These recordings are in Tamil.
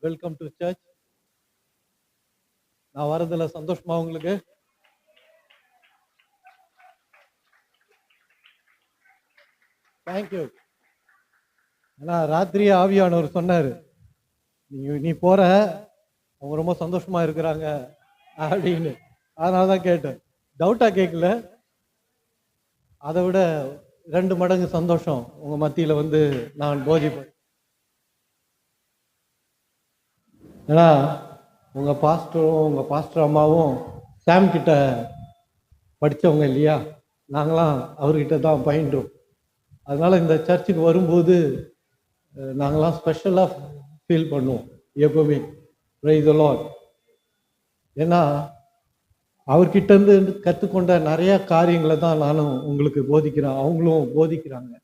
Welcome to search. நான் வரதுல சந்தோஷமா உங்களுக்கு? தேங்க்யூ. ஏன்னா ராத்திரி ஆவியானவர் சொன்னார், நீ போற, அவங்க ரொம்ப சந்தோஷமா இருக்கிறாங்க அப்படின்னு. அதனால தான் கேட்டேன். டவுட்டா கேட்கல, அதை விட 2 மடங்கு சந்தோஷம் உங்க மத்தியில வந்து நான் போதிப்பேன். ஏன்னா உங்க பாஸ்டரும் உங்க பாஸ்டர் அம்மாவும் சாம் கிட்ட படித்தவங்க இல்லையா? நாங்களாம் அவர்கிட்ட தான் பயின்றோம். அதனால இந்த சர்ச்சுக்கு வரும்போது நாங்களாம் ஸ்பெஷலாக ஃபீல் பண்ணுவோம் எப்பவுமே. Price the Lord. ஏன்னா அவர்கிட்டருந்து கற்றுக்கொண்ட நிறைய காரியங்களை தான் நானும் உங்களுக்கு போதிக்கிறேன், அவங்களும் போதிக்கிறாங்க.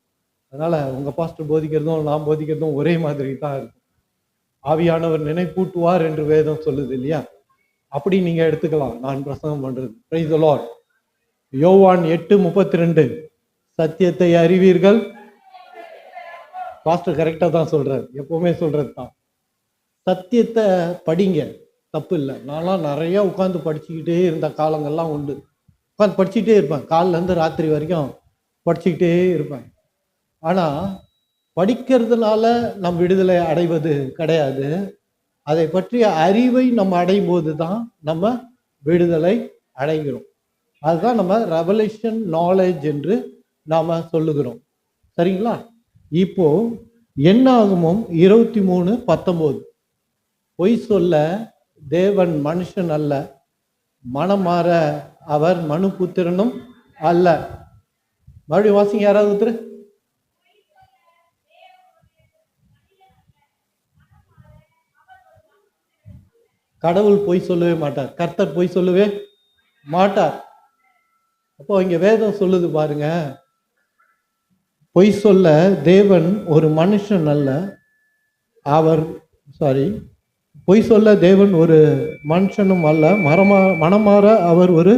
அதனால் உங்கள் பாஸ்டர் போதிக்கிறதும் நான் போதிக்கிறதும் ஒரே மாதிரி தான் இருக்கும். ஆவியானவர் நினைப்பூட்டுவார் என்று வேதம் சொல்லுது இல்லையா? அப்படி நீங்கள் எடுத்துக்கலாம் நான் பிரசங்கம் பண்ணுறது. Price the Lord. யோவான் 8:32 சத்தியத்தை அறிவீர்கள். பாஸ்டர் கரெக்டாக தான் சொல்கிறார், எப்போவுமே சொல்கிறது தான். சத்தியத்தை படிங்க, தப்பு இல்லை. நான்லாம் நிறையா உட்காந்து படிச்சுக்கிட்டே இருந்த காலங்கள்லாம் உண்டு. உட்காந்து படிச்சுக்கிட்டே இருப்பேன், காலிலேருந்து ராத்திரி வரைக்கும் படிச்சுக்கிட்டே இருப்பேன். ஆனால் படிக்கிறதுனால நம் விடுதலை அடைவது கிடையாது. அதை பற்றிய அறிவை நம்ம அடையும் போது தான் நம்ம விடுதலை அடைகிறோம். அதுதான் நம்ம ரெவலேஷன் நாலேஜ் என்று நாம் சொல்லுகிறோம். சரிங்களா? இப்போ என்னாகுமோ 23:19 பொய் சொல்ல தேவன் மனுஷன் அல்ல, மனம் மாற அவர் மனுபுத்திரனும் அல்ல. மறுபடியும் வாசிங்க யாராவது ஒருத்தர். கடவுள் பொய் சொல்லவே மாட்டார், கர்த்தர் பொய் சொல்லவே மாட்டார். அப்போ இங்க வேதம் சொல்லுது பாருங்க, பொய் சொல்ல தேவன் ஒரு மனுஷன் அல்ல, அவர் பொய் சொல்ல தேவன் ஒரு மனுஷனும் அல்ல, மனமாற அவர் ஒரு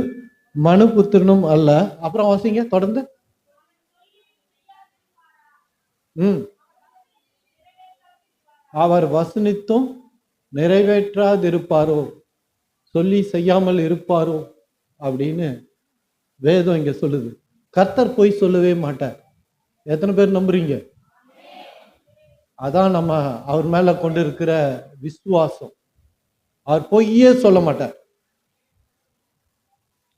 மனுபுத்திரனும் அல்ல. அப்புறம் வாசிங்க தொடர்ந்து. அவர் வசனித்தும் நிறைவேற்றாதிருப்பாரோ, சொல்லி செய்யாமல் இருப்பாரோ அப்படின்னு வேதம் இங்க சொல்லுது. கர்த்தர் பொய் சொல்லவே மாட்டார். எத்தனை பேர் நம்புறீங்க? அதான் நம்ம அவர் மேல கொண்டு இருக்கிற விசுவாசம். அவர் பொய்யே சொல்ல மாட்டார்.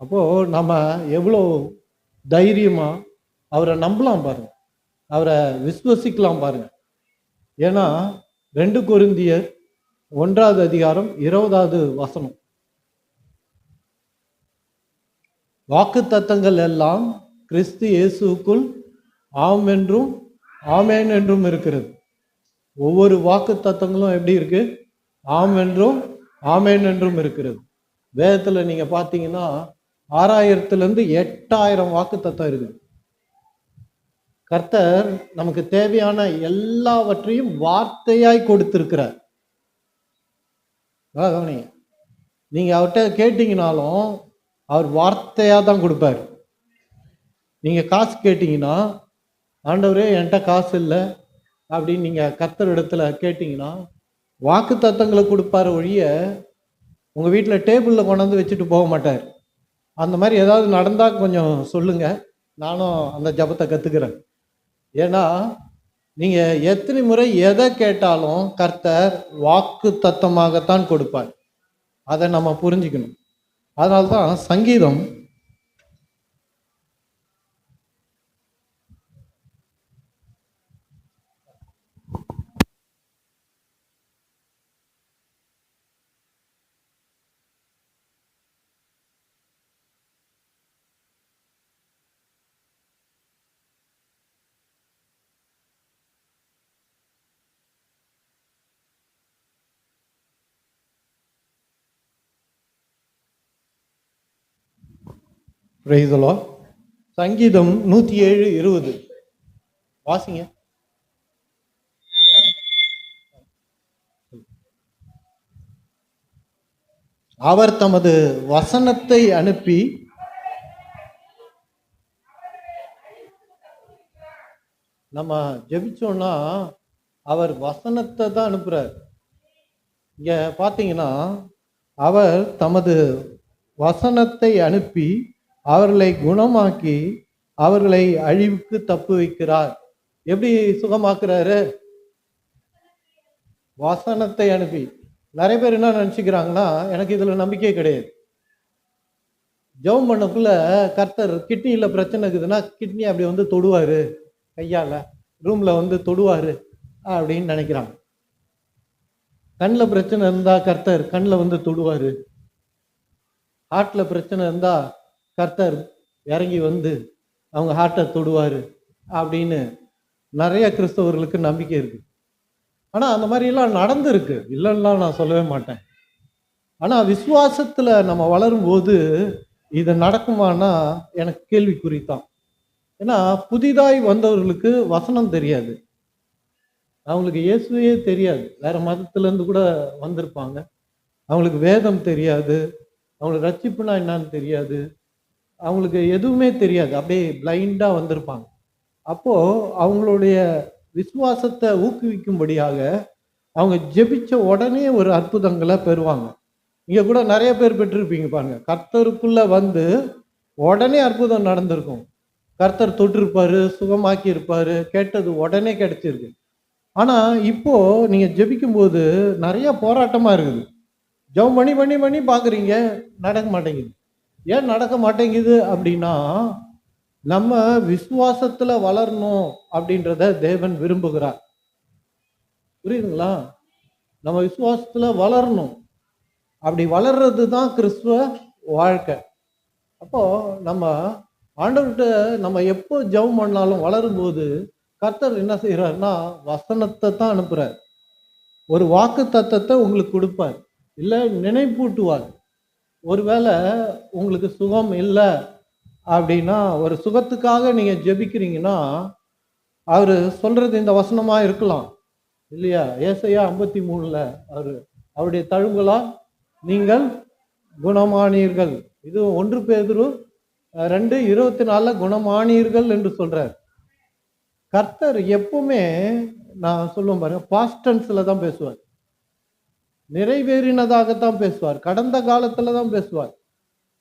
அப்போ நம்ம எவ்வளோ தைரியமா அவரை நம்பலாம் பாருங்க, அவரை விசுவசிக்கலாம் பாருங்க. ஏன்னா 2 கொரிந்தியர் 1:20 வாக்கு தத்தங்கள் எல்லாம் கிறிஸ்து இயேசுக்குள் ஆம் என்றும் ஆமேன் என்றும் இருக்கிறது. ஒவ்வொரு வாக்கு தத்தங்களும் எப்படி இருக்கு? ஆம் என்றும் ஆமேன் என்றும் இருக்கிறது. வேதத்துல நீங்க பாத்தீங்கன்னா 6000 8000 வாக்கு தத்தம் இருக்குது. கர்த்தர் நமக்கு தேவையான எல்லாவற்றையும் வார்த்தையாய் கொடுத்திருக்கிறார். நீங்க அவர்கிட்ட கேட்டீங்கனாலும் அவர் வார்த்தையா தான் கொடுப்பார். நீங்க காசு கேட்டீங்கன்னா, ஆண்டவரே என்கிட்ட காசு இல்லை அப்படின்னு நீங்க கர்த்தர் இடத்துல கேட்டீங்கன்னா வாக்கு தத்தங்களை கொடுப்பாரு ஒழிய உங்க வீட்டில் டேபிளில் கொண்டாந்து வச்சுட்டு போக மாட்டார். அந்த மாதிரி ஏதாவது நடந்தா கொஞ்சம் சொல்லுங்க, நானும் அந்த ஜபத்தை கத்துக்கிறேன். ஏன்னா நீங்க எத்தனை முறை எதை கேட்டாலும் கர்த்தர் வாக்கு தத்தமாகத்தான் கொடுப்பார். அதை நம்ம புரிஞ்சுக்கணும். அதனால்தான் சங்கீதம் 107:20 வாசிங்க. அவர் தமது வசனத்தை அனுப்பி நம்ம ஜெபிச்சோம்னா அவர் வசனத்தை தான் அனுப்புறார். இங்க பார்த்தீங்கன்னா, அவர் தமது வசனத்தை அனுப்பி அவர்களை குணமாக்கி அவர்களை அழிவுக்கு தப்பு வைக்கிறார். எப்படி சுகமாக்குறாரு? வசனத்தை அனுப்பி. நிறைய பேர் என்ன நினைச்சுக்கிறாங்கன்னா, எனக்கு இதுல நம்பிக்கை கிடையாது. ஜெபம் பண்ணக்குள்ள கர்த்தர் கிட்னியில பிரச்சனை இருக்குதுன்னா கிட்னி அப்படி வந்து தொடுவாரு, கையால ரூம்ல வந்து தொடுவாரு அப்படின்னு நினைக்கிறாங்க. கண்ணில் பிரச்சனை இருந்தா கர்த்தர் கண்ணில் வந்து தொடுவாரு, ஹார்ட்ல பிரச்சனை இருந்தா கர்த்தர் இறங்கி வந்து அவங்க ஹார்ட்டை தொடுவாரு அப்படின்னு நிறைய கிறிஸ்தவர்களுக்கு நம்பிக்கை இருக்கு. ஆனா அந்த மாதிரி எல்லாம் நடந்திருக்கு, இல்லைன்னா நான் சொல்லவே மாட்டேன். ஆனா விசுவாசத்துல நம்ம வளரும் போது இது நடக்குமானா எனக்கு கேள்விக்குறித்தான். ஏன்னா புதிதாய் வந்தவர்களுக்கு வசனம் தெரியாது, அவங்களுக்கு இயேசுவே தெரியாது, வேற மதத்துல இருந்து கூட வந்திருப்பாங்க, அவங்களுக்கு வேதம் தெரியாது, அவங்களுக்கு ரட்சிப்புனா என்னன்னு தெரியாது, அவங்களுக்கு எதுவுமே தெரியாது, அப்படியே பிளைண்டா வந்திருப்பாங்க. அப்போ அவங்களுடைய விசுவாசத்தை ஊக்குவிக்கும்படியாக அவங்க ஜெபிச்ச உடனே ஒரு அற்புதங்களை பெறுவாங்க. இங்க கூட நிறைய பேர் பெற்றிருப்பீங்க பாருங்க, கர்த்தருக்குள்ள வந்து உடனே அற்புதம் நடந்திருக்கும். கர்த்தர் தொட்டிருப்பாரு, சுகமாக்கி இருப்பாரு, கேட்டது உடனே கிடைச்சிருக்கு. ஆனா இப்போ நீங்க ஜெபிக்கும் போது நிறைய போராட்டமா இருக்குது. ஜெபம் பண்ணி பண்ணி பண்ணி பாக்குறீங்க, நடக்க மாட்டேங்குது. ஏன் நடக்க மாட்டேங்குது அப்படின்னா, நம்ம விசுவாசத்துல வளரணும் அப்படின்றத தேவன் விரும்புகிறார். புரியுதுங்களா? நம்ம விசுவாசத்துல வளரணும். அப்படி வளர்றது தான் கிறிஸ்துவ வாழ்க்கை. அப்போ நம்ம ஆண்டவர்கிட்ட நம்ம எப்போ ஜெபம் பண்ணாலும் வளரும்போது கர்த்தர் என்ன செய்யறாருன்னா வசனத்தை தான் அனுப்புறார். ஒரு வாக்கு தத்தத்தை உங்களுக்கு கொடுப்பார், இல்லை நினைப்பூட்டுவார். ஒருவேளை உங்களுக்கு சுகம் இல்லை அப்படின்னா, ஒரு சுகத்துக்காக நீங்க ஜெபிக்கிறீங்கன்னா அவர் சொல்றது இந்த வசனமா இருக்கலாம் இல்லையா? ஏசாயா 53ல அவருடைய தழும்புகளால் நீங்கள் குணமானீர்கள். இது 1 பேதுரு 2:24 குணமானீர்கள் என்று சொல்றார். கர்த்தர் எப்பவுமே நான் சொல்லுவேன் பாருங்க, பாஸ்ட் டென்ஸ்ல தான் பேசுவார், நிறைவேறினதாகத்தான் பேசுவார், கடந்த காலத்துல தான் பேசுவார்.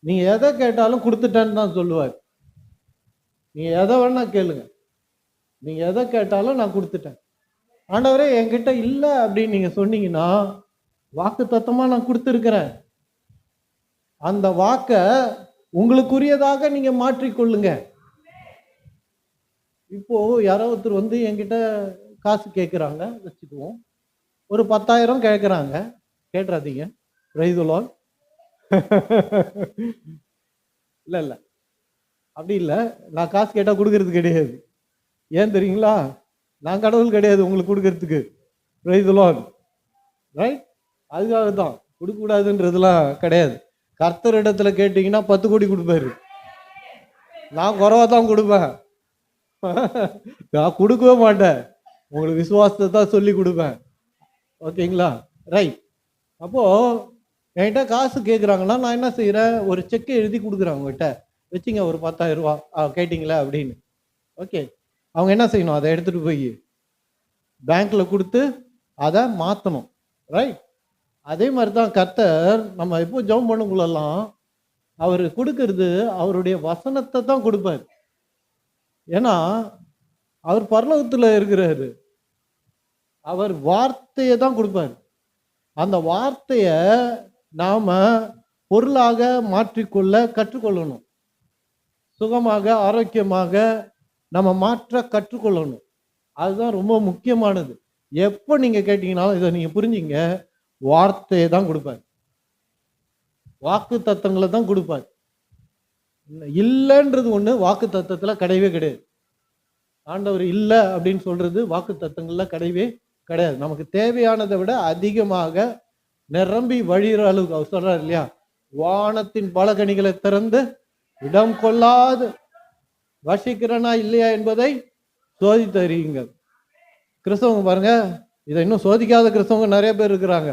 நீங்க எதை கேட்டாலும் கொடுத்துட்டேன்னு தான் சொல்லுவார். நீங்க எதை வேணா கேளுங்க, நீங்க எதை கேட்டாலும் நான் கொடுத்துட்டேன். ஆண்டவரே என்கிட்ட இல்லை அப்படின்னு நீங்க சொன்னீங்கன்னா, வாக்கு தத்தமா நான் கொடுத்துருக்கிறேன், அந்த வாக்கை உங்களுக்குரியதாக நீங்க மாற்றிக்கொள்ளுங்க. இப்போ யாரோ ஒருத்தர் வந்து என்கிட்ட காசு கேட்குறாங்க வச்சுக்குவோம், ஒரு 10,000 கேட்குறாங்க, கேட்டுறாதீங்க, பிரைதுலால் இல்லை இல்லை அப்படி இல்லை, நான் காசு கேட்டால் கொடுக்கறது கிடையாது. ஏன் தெரியுங்களா? நான் கடவுள் கிடையாது உங்களுக்கு கொடுக்கறதுக்கு, பிரைதுலால் ரைட்? அதுக்காக தான் கொடுக்கக்கூடாதுன்றதுலாம் கிடையாது. கர்த்தர் இடத்துல கேட்டீங்கன்னா 10 கோடி கொடுப்பாரு, நான் குறைவா தான் கொடுப்பேன், நான் கொடுக்கவே மாட்டேன், உங்களுக்கு விசுவாசத்தை தான் சொல்லி கொடுப்பேன். ஓகேங்களா? ரைட். அப்போ என்கிட்ட காசு கேட்குறாங்கன்னா நான் என்ன செய்யறேன், ஒரு செக்கை எழுதி கொடுக்குறேன், உங்ககிட்ட வச்சுங்க ஒரு 10,000 ரூபா கேட்டீங்களா அப்படின்னு. ஓகே, அவங்க என்ன செய்யணும், அதை எடுத்துட்டு போய் பேங்க்ல கொடுத்து அதை மாற்றணும். ரைட்? அதே மாதிரி தான் கர்த்தர் நம்ம எப்போ ஜெபம் பண்ணுக்குள்ளெல்லாம் அவர் கொடுக்கறது அவருடைய வசனத்தை தான் கொடுப்பார். ஏன்னா அவர் பரலோகத்துல இருக்கிறாரு, அவர் வார்த்தையை தான் கொடுப்பார். அந்த வார்த்தைய நாம பொருளாக மாற்றிக்கொள்ள கற்றுக்கொள்ளணும், சுகமாக ஆரோக்கியமாக நம்ம மாற்ற கற்றுக்கொள்ளணும். அதுதான் ரொம்ப முக்கியமானது. எப்போ நீங்க கேட்டீங்கன்னாலும் இதை நீங்க புரிஞ்சுங்க, வார்த்தையை தான் கொடுப்பார், வாக்கு தத்தங்களை தான் கொடுப்பார். இல்லைன்றது ஒண்ணு வாக்கு தத்தத்துல கிடையவே கிடையாது. ஆண்டவர் இல்லை அப்படின்னு சொல்றது வாக்கு தத்தங்கள்ல கிடையவே கிடையாது. நமக்கு தேவையானதை விட அதிகமாக நிரம்பி வழிகிற அளவுக்கு அவர் சொல்றாரு இல்லையா, வானத்தின் பலகணிகளை திறந்து இடம் கொள்ளாது வசிக்கிறனா இல்லையா என்பதை சோதித்து அறியுங்கள். கிறிஸ்தவங்க பாருங்க, இதை இன்னும் சோதிக்காத கிறிஸ்தவங்க நிறைய பேர் இருக்கிறாங்க.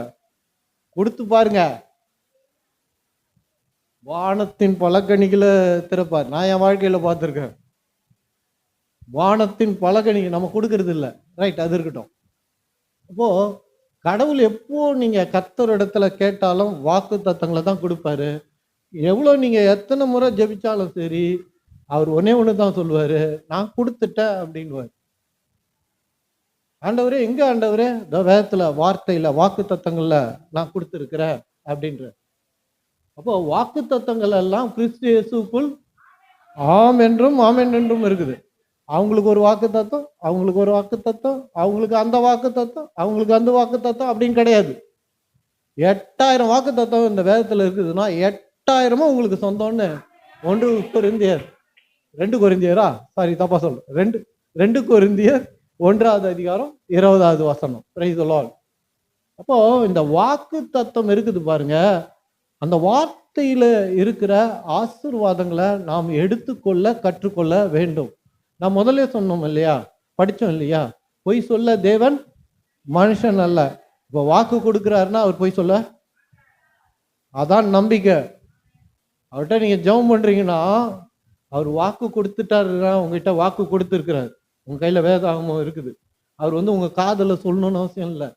கொடுத்து பாருங்க, வானத்தின் பலகணிகளை திறப்பார். நான் என் வாழ்க்கையில பார்த்துருக்கேன், வானத்தின் பலகணி நம்ம கொடுக்கறது இல்லை. ரைட், அது இருக்கட்டும். அப்போ கடவுள் எப்போ நீங்க கர்த்தர் இடத்துல கேட்டாலும் வாக்கு தத்தங்களை தான் கொடுப்பாரு. எவ்வளோ நீங்க எத்தனை முறை ஜெபிச்சாலும் சரி, அவர் ஒண்ணே ஒண்ணு தான் சொல்லுவாரு, நான் கொடுத்துட்டேன் அப்படின்னுவாரு. ஆண்டவரே எங்க ஆண்டவரே? இந்த வேதத்துல வார்த்தையில வாக்கு தத்தங்கள்ல நான் கொடுத்துருக்கிறேன் அப்படின்ற. அப்போ வாக்கு தத்தங்கள் எல்லாம் கிறிஸ்து இயேசுக்குள் ஆம் என்றும் ஆமென் என்றும் இருக்குது. அவங்களுக்கு ஒரு வாக்கு தத்தம், அவங்களுக்கு ஒரு வாக்கு தத்தம், அவங்களுக்கு அந்த வாக்கு தத்தம், அவங்களுக்கு அந்த வாக்கு தத்தம் அப்படின்னு கிடையாது. 8000 வாக்கு தத்தம் இந்த வேதத்துல இருக்குதுன்னா 8000 உங்களுக்கு சொந்தம்னு 1 கொரிந்தியர் 2 கொரிந்தியரா சாரி தப்பா சொல்றேன் 2 கொரிந்தியர் 1வது அதிகாரம் 20வது வசனம். Price the Lord. அப்போ இந்த வாக்கு தத்தம் இருக்குது பாருங்க, அந்த வார்த்தையில இருக்கிற ஆசீர்வாதங்களை நாம் எடுத்துக்கொள்ள கற்றுக்கொள்ள வேண்டும். நான் முதல்ல சொன்னோம் இல்லையா, படித்தோம் இல்லையா, பொய் சொல்ல தேவன் மனுஷன் அல்ல. இப்போ வாக்கு கொடுக்குறாருன்னா அவர் பொய் சொல்ல, அதான் நம்பிக்கை. அவர்கிட்ட நீங்க ஜெபம் பண்றீங்கன்னா அவர் வாக்கு கொடுத்துட்டாருன்னா, உங்ககிட்ட வாக்கு கொடுத்துருக்கிறார், உங்க கையில வேதாகமம் இருக்குது. அவர் வந்து உங்க காதல சொல்லணும்னு அவசியம் இல்லை,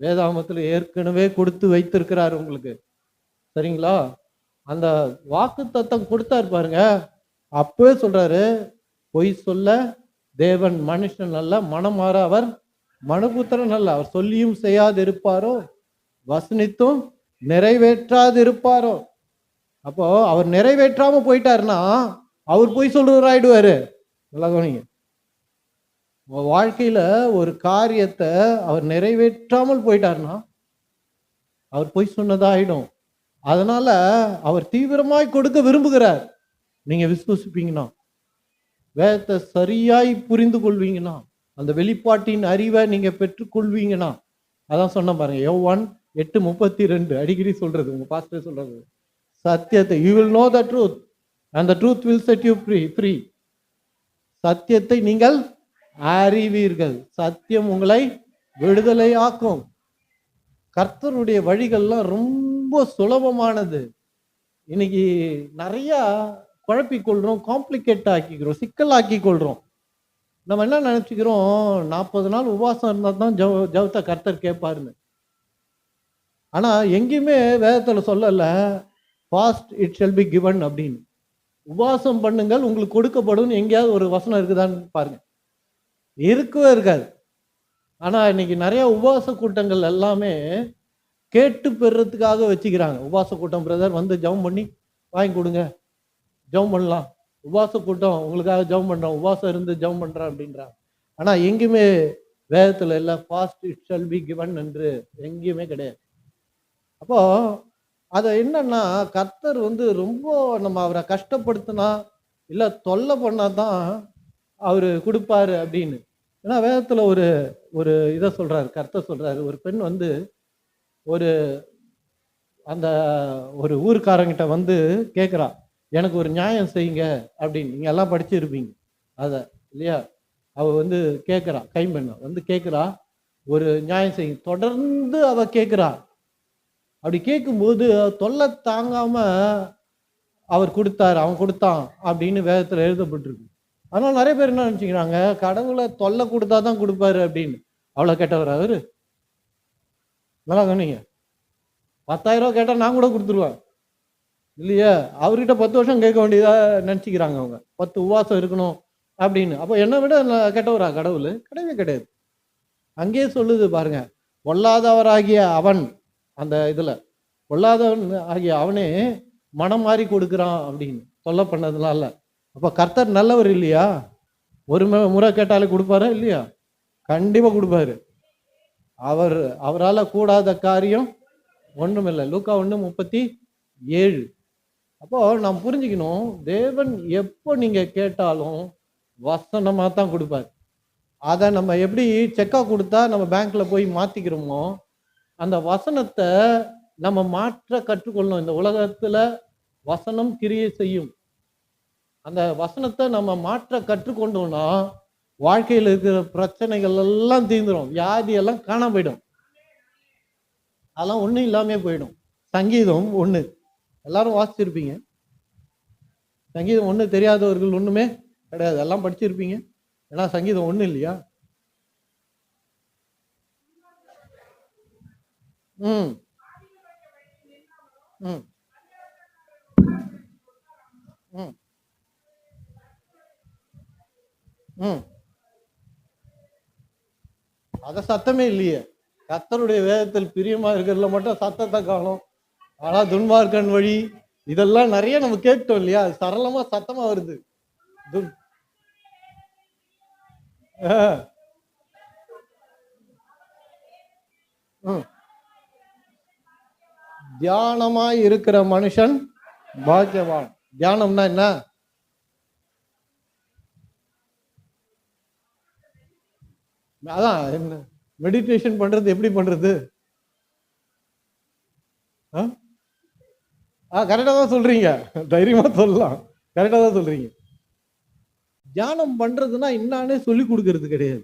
வேதாகமத்துல ஏற்கனவே கொடுத்து வைத்திருக்கிறார் உங்களுக்கு. சரிங்களா? அந்த வாக்கு தத்தம் கொடுத்தாரு பாருங்க, அப்பவே சொல்றாரு, பொய் சொல்ல தேவன் மனுஷன் அல்ல, மனம் மாற அவர் மனுபுத்திரன் அல்ல. அவர் சொல்லியும் செய்யாது இருப்பாரோ, வசனித்தும் நிறைவேற்றாது இருப்பாரோ. அப்போ அவர் நிறைவேற்றாம போயிட்டாருன்னா அவர் பொய் சொல்றவர் ஆயிடுவாரு. நல்லா கவனிங்க. வாழ்க்கையில ஒரு காரியத்தை அவர் நிறைவேற்றாமல் போயிட்டாருன்னா அவர் பொய் சொன்னதா ஆயிடும். அதனால அவர் தீவிரமாய் கொடுக்க விரும்புகிறார். நீங்க விசுவசிப்பீங்கன்னா, வேதத்தை சரியாய் புரிந்து கொள்வீங்கன்னா, அந்த வெளிப்பாட்டின் அறிவை நீங்க பெற்றுக்கொள்வீங்கன்னா, அதான் சொன்ன பாருங்க, யோவான் 8:32 அடிக்கடி சொல்றது, உங்க பாஸ்டர் சொல்றது, சத்தியத்தை you will know the truth and the truth will set you free. சத்தியத்தை நீங்கள் அறிவீர்கள், சத்தியம் உங்களை விடுதலை ஆக்கும். கர்த்தருடைய வழிகள்லாம் ரொம்ப சுலபமானது. இன்னைக்கு நிறைய குழப்பிக் கொள்றோம், காம்ப்ளிகேட் ஆக்கிக்கிறோம், சிக்கலாக்கி கொள்றோம். நம்ம என்ன நினைச்சுக்கிறோம், 40 நாள் உபவாசம் இருந்தா தான் ஜெபத்தை கர்த்தர் கேட்பாருன்னு. ஆனா எங்கேயுமே வேதத்துல சொல்லல fast it shall be given அப்படின்னு. உபவாசம் பண்ணுங்கள் உங்களுக்கு கொடுக்கப்படும் எங்கேயாவது ஒரு வசனம் இருக்குதான்னு பாருங்க, இருக்கவே இருக்காது. ஆனா இன்னைக்கு நிறைய உபவாச கூட்டங்கள் எல்லாமே கேட்டு பெறுறதுக்காக வச்சுக்கிறாங்க. உபவாச கூட்டம் பிரதர் வந்து ஜெபம் பண்ணி வாங்கி கொடுங்க, ஜெபம் பண்ணலாம், உபவாச கூட்டம் உங்களுக்காக ஜெபம் பண்றோம், உபவாசம் இருந்து ஜெபம் பண்றேன் அப்படின்றாங்க. ஆனா எங்கேயுமே வேதத்துல இல்ல fast it shall be given என்று எங்கேயுமே கிடையாது. அப்போ அதை என்னன்னா, கர்த்தர் வந்து ரொம்ப நம்ம அவரை கஷ்டப்படுத்தினா இல்ல தொல்லை பண்ணாதான் அவரு கொடுப்பாரு அப்படின்னு. ஏன்னா வேதத்துல ஒரு ஒரு இதை சொல்றாரு, கர்த்தர் சொல்றாரு, ஒரு பெண் வந்து ஒரு அந்த ஒரு ஊருக்காரங்கிட்ட வந்து கேட்குறா, எனக்கு ஒரு நியாயம் செய்யுங்க அப்படின்னு. நீங்க எல்லாம் படிச்சிருப்பீங்க அத இல்லையா? அவ வந்து கேட்குறா, கைம்பெண்ணா வந்து கேட்குறா, ஒரு நியாயம் செய்யுங்க. தொடர்ந்து அவ கேட்குறா. அப்படி கேட்கும்போது தொல்லை தாங்காம அவர் கொடுத்தாரு, அவன் கொடுத்தான் அப்படின்னு வேதத்துல எழுதப்பட்டிருக்கு. அதனால நிறைய பேர் என்ன நினைச்சுக்கிறாங்க, கடவுளை தொல்லை கொடுத்தாதான் கொடுப்பாரு அப்படின்னு. அவ்வளவு கேட்டவர் அவரு. நல்லா கவனிங்க, 10,000 ரூபா கேட்டா நான் கூட கொடுத்துருவேன் இல்லையா? அவர்கிட்ட 10 வருஷம் கேட்க வேண்டியதா நினைச்சுக்கிறாங்க அவங்க, 10 உபவாசம் இருக்கணும் அப்படின்னு. அப்போ என்னை விட கெட்டவரா கடவுள்? கிடையவே கிடையாது. அங்கேயே சொல்லுது பாருங்க, பொல்லாதவராகிய அவன், அந்த இதுல பொல்லாதவன் ஆகிய அவனே மனம் மாறி கொடுக்குறான் அப்படின்னு சொல்ல பண்ணதுனால. அப்ப கர்த்தர் நல்லவர் இல்லையா? ஒரு முறை கேட்டாலே கொடுப்பாரா இல்லையா? கண்டிப்பா கொடுப்பாரு. அவரால் கூடாத காரியம் ஒன்றும் இல்லை. லூக்கா 1:37. அப்போ நாம் புரிஞ்சுக்கணும், தேவன் எப்போ நீங்க கேட்டாலும் வசனமா தான் கொடுப்பாரு. அதை நம்ம எப்படி செக்கா கொடுத்தா நம்ம பேங்க்ல போய் மாத்திக்கிறோமோ, அந்த வசனத்தை நம்ம மாற்ற கற்றுக்கொள்ளணும். இந்த உலகத்துல வசனம் கிரியை செய்யும். அந்த வசனத்தை நம்ம மாற்ற கற்றுக்கொண்டோம்னா வாழ்க்கையில் இருக்கிற பிரச்சனைகள் எல்லாம் தீர்ந்துடும், வியாதி எல்லாம் காணாம போயிடும், அதெல்லாம் ஒன்றும் இல்லாமே போயிடும். சங்கீதம் 1 எல்லாரும் வாசிச்சிருப்பீங்க. சங்கீதம் 1 தெரியாதவர்கள் ஒண்ணுமே கிடையாது, எல்லாம் படிச்சிருப்பீங்க. ஏன்னா சங்கீதம் 1 இல்லையா? ம் ம் ம் ம் அத சத்தமே இல்லையே. கர்த்தருடைய வேதத்தில் பிரியமா இருக்கிறதுல மட்டும் சத்தத்தை காணோம். ஆனா துன்மார்க்கன் வழி இதெல்லாம் நிறைய நம்ம கேட்டோம் இல்லையா? அது சரளமா சத்தமா வருது. துன் ஆ, ம். தியானமாய் இருக்கிற மனுஷன் பாக்கியவான். தியானம்னா என்ன? அதான் என்ன மெடிடேஷன் பண்றது எப்படி பண்றது? கரெக்டா தான் சொல்றீங்க. தைரியமா சொல்லலாம். கரெக்டா தான் சொல்றீங்க. தியானம் பண்றதுன்னா என்னான்னு சொல்லி கொடுக்கறது கிடையாது.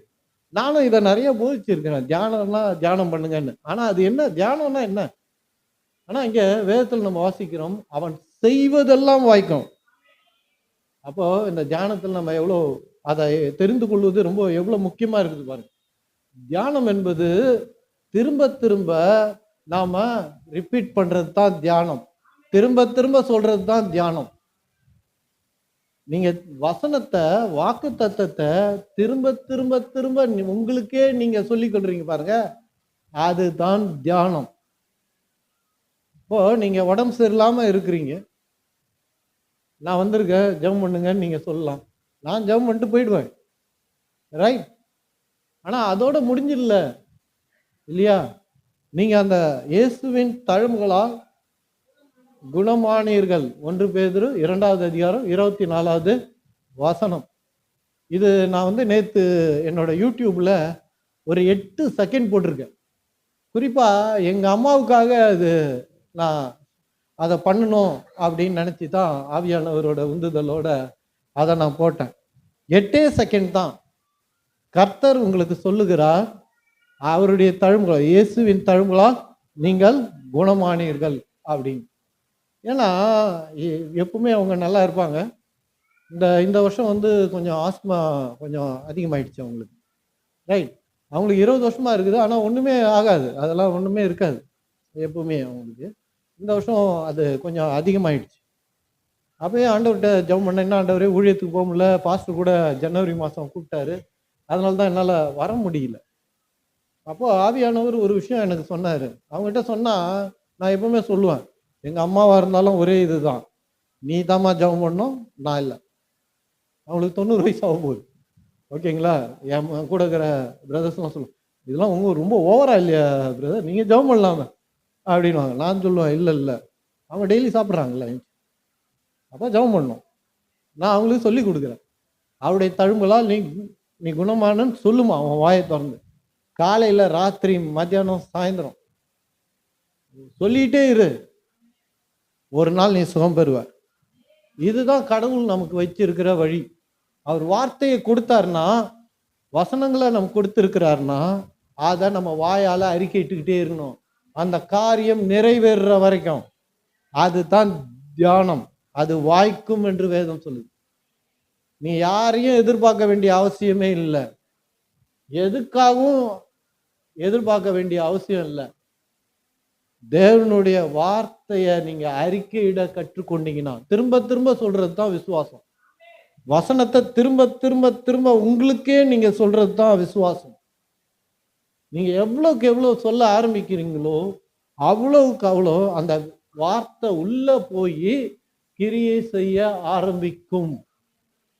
நானும் இதை நிறைய போதிச்சிருக்கிறேன். தியானம்னா தியானம் பண்ணுங்கன்னு. ஆனா அது என்ன தியானம்னா என்ன? ஆனா இங்க வேதத்தில் நம்ம வாசிக்கிறோம், அவன் செய்வதெல்லாம் வாய்க்கும். அப்போ இந்த தியானத்தில் நம்ம எவ்வளோ அதை தெரிந்து கொள்வது ரொம்ப எவ்வளவு முக்கியமா இருக்குது பாருங்க. தியானம் என்பது திரும்ப திரும்ப நாம ரிப்பீட் பண்றது தான் தியானம். திரும்ப திரும்ப சொல்றது தான் தியானம். நீங்க வசனத்தை, வாக்கு தத்தத்தை திரும்ப திரும்ப திரும்ப உங்களுக்கே நீங்க சொல்லிக் கொள்றீங்க பாருங்க, அதுதான் தியானம். இப்போ நீங்க உடம்பு சரியில்லாம இருக்கிறீங்க, நான் வந்திருக்கேன் ஜெபம் பண்ணுங்கன்னு நீங்க சொல்லலாம். நான் ஜெபம் பண்ணிட்டு போயிடுவேன், ரைட்? ஆனா அதோட முடிஞ்சிடல இல்லையா? நீங்க அந்த இயேசுவின் தழும்புகளால் குணமானீர்கள். 1 பேதுரு 2வது அதிகாரம் 24வது வசனம். இது நான் வந்து நேத்து என்னோட யூடியூப்ல ஒரு 8 செகண்ட் போட்டிருக்கேன். குறிப்பா எங்க அம்மாவுக்காக அது நான் அதை பண்ணணும் அப்படின்னு நினைச்சு தான் ஆவியானவரோட உந்துதலோட அதை நான் போட்டேன். 8 செகண்ட் தான். கர்த்தர் உங்களுக்கு சொல்லுகிறார், அவருடைய தழும்புகளால், இயேசுவின் தழும்புகளால் நீங்கள் குணமானீர்கள் அப்படின்னு. ஏன்னா எப்பவுமே அவங்க நல்லா இருப்பாங்க. இந்த இந்த வருஷம் வந்து கொஞ்சம் ஆஸ்மா கொஞ்சம் அதிகமாயிடுச்சு அவங்களுக்கு, ரைட்? அவங்களுக்கு 20 வருஷமா இருக்குது, ஆனால் ஒன்றுமே ஆகாது, அதெல்லாம் ஒன்றுமே இருக்காது எப்பவுமே அவங்களுக்கு. இந்த வருஷம் அது கொஞ்சம் அதிகமாயிடுச்சு. அப்பயே ஆண்டவர்கிட்ட ஜெபம் பண்ண, என்ன ஆண்டவரே ஊழியத்துக்கு போக முடியல, பாஸ்டர் கூட ஜனவரி மாதம் கூப்பிட்டாரு, அதனால தான் என்னால் வர முடியல. அப்போ ஆவியானவர் ஒரு விஷயம் எனக்கு சொன்னார். அவங்ககிட்ட சொன்னால் நான் எப்பவுமே சொல்லுவேன், எங்கள் அம்மாவாக இருந்தாலும் ஒரே இதுதான், நீ தாம்மா ஜெபம் பண்ணணும், நான் இல்லை. அவங்களுக்கு 90 வயசு ஆகும் போது, ஓகேங்களா? என் கூட இருக்கிற பிரதர்ஸ்லாம் சொல்லுவோம், இதெல்லாம் உங்க ரொம்ப ஓவரா இல்லையா பிரதர், நீங்கள் ஜெபம் பண்ணலாமே அப்படின்வாங்க. நான் சொல்லுவேன், இல்லை இல்லை, அவங்க டெய்லி சாப்பிட்றாங்கல்ல, அப்போ ஜெபம் பண்ணணும். நான் அவங்களுக்கு சொல்லி கொடுக்குறேன். அவருடைய தழும்புகளால் நீ நீ குணமானன்னு சொல்லுமா அவன் வாயை திறந்து. காலையில், ராத்திரி, மத்தியானம், சாயந்தரம் சொல்லிட்டே இரு. ஒரு நாள் நீ சுகம் பெறுவார். இதுதான் கடவுள் நமக்கு வச்சிருக்கிற வழி. அவர் வார்த்தையை கொடுத்தாருன்னா, வசனங்களை நம்ம கொடுத்துருக்கிறாருன்னா, அதை நம்ம வாயால் அறிக்கையிட்டுக்கிட்டே இருக்கணும், அந்த காரியம் நிறைவேறுற வரைக்கும். அதுதான் தியானம். அது வாய்க்கும் என்று வேதம் சொல்லுது. நீ யாரையும் எதிர்பார்க்க வேண்டிய அவசியமே இல்லை, எதுக்காகவும் எதிர்பார்க்க வேண்டிய அவசியம் இல்லை. தேவனுடைய வார்த்தையை நீங்க அறிக்கையிட கற்றுக்கொண்டீங்கன்னா, திரும்ப திரும்ப சொல்றது தான் விசுவாசம். வசனத்தை திரும்ப திரும்ப திரும்ப உங்களுக்கே நீங்க சொல்றது தான் விசுவாசம். நீங்க எவ்வளவுக்கு எவ்வளவு சொல்ல ஆரம்பிக்கிறீங்களோ அவ்வளவுக்கு அவ்வளோ அந்த வார்த்தை உள்ள போய் கிரியை செய்ய ஆரம்பிக்கும்.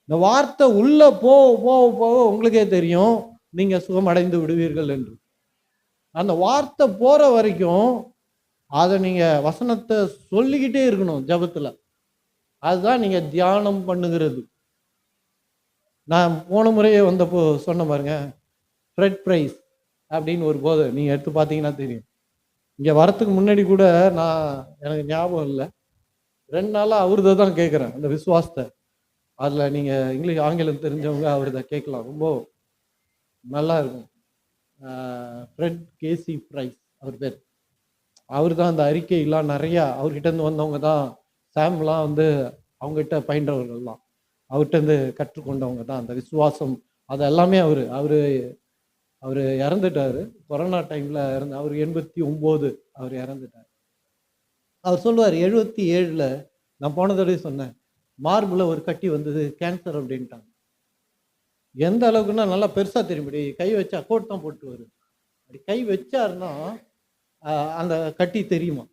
இந்த வார்த்தை உள்ள போக போக போக உங்களுக்கே தெரியும், நீங்க சுகமடைந்து விடுவீர்கள் என்று. அந்த வார்த்தை போற வரைக்கும் அதை நீங்க வசனத்தை சொல்லிக்கிட்டே இருக்கணும் ஜபத்துல. அதுதான் நீங்க தியானம் பண்ணுகிறது. நான் போன முறையே வந்தப்போ சொன்ன பாருங்க, ஃப்ரெட் பிரைஸ் அப்படின்னு ஒரு போதை நீங்க எடுத்து பார்த்தீங்கன்னா தெரியும். இங்க வரத்துக்கு முன்னாடி கூட நான், எனக்கு ஞாபகம் இல்லை, 2 நாளா அவர்த தான் கேட்குறேன் அந்த விசுவாசத்தை. அதுல நீங்க இங்கிலீஷ் ஆங்கிலம் தெரிஞ்சவங்க அவர்த கேட்கலாம், ரொம்ப நல்லா இருக்கும். ஃப்ரெட் கேசி பிரைஸ் அவர் பேர். அவர் தான் அந்த அறிக்கையெல்லாம் நிறையா அவர்கிட்ட இருந்து வந்தவங்க தான். சாம்லாம் வந்து அவங்ககிட்ட பயின்றவர்கள் தான், அவர்கிட்ட இருந்து கற்றுக்கொண்டவங்க தான் அந்த விசுவாசம். அது எல்லாமே அவரு அவர் இறந்துட்டாரு. கொரோனா டைமில் அவர் 89 அவர் இறந்துட்டார். அவர் சொல்லுவார் 77ல் நான் போன தடவை சொன்னேன், மார்பில் ஒரு கட்டி வந்தது, கேன்சர் அப்படின்ட்டாங்க. எந்த அளவுக்குன்னா நல்லா பெருசாக தெரியும்படி கை வச்சா கோட் தான் போட்டு வரும். அப்படி கை வச்சாருன்னா அந்த கட்டி தெரியுமா.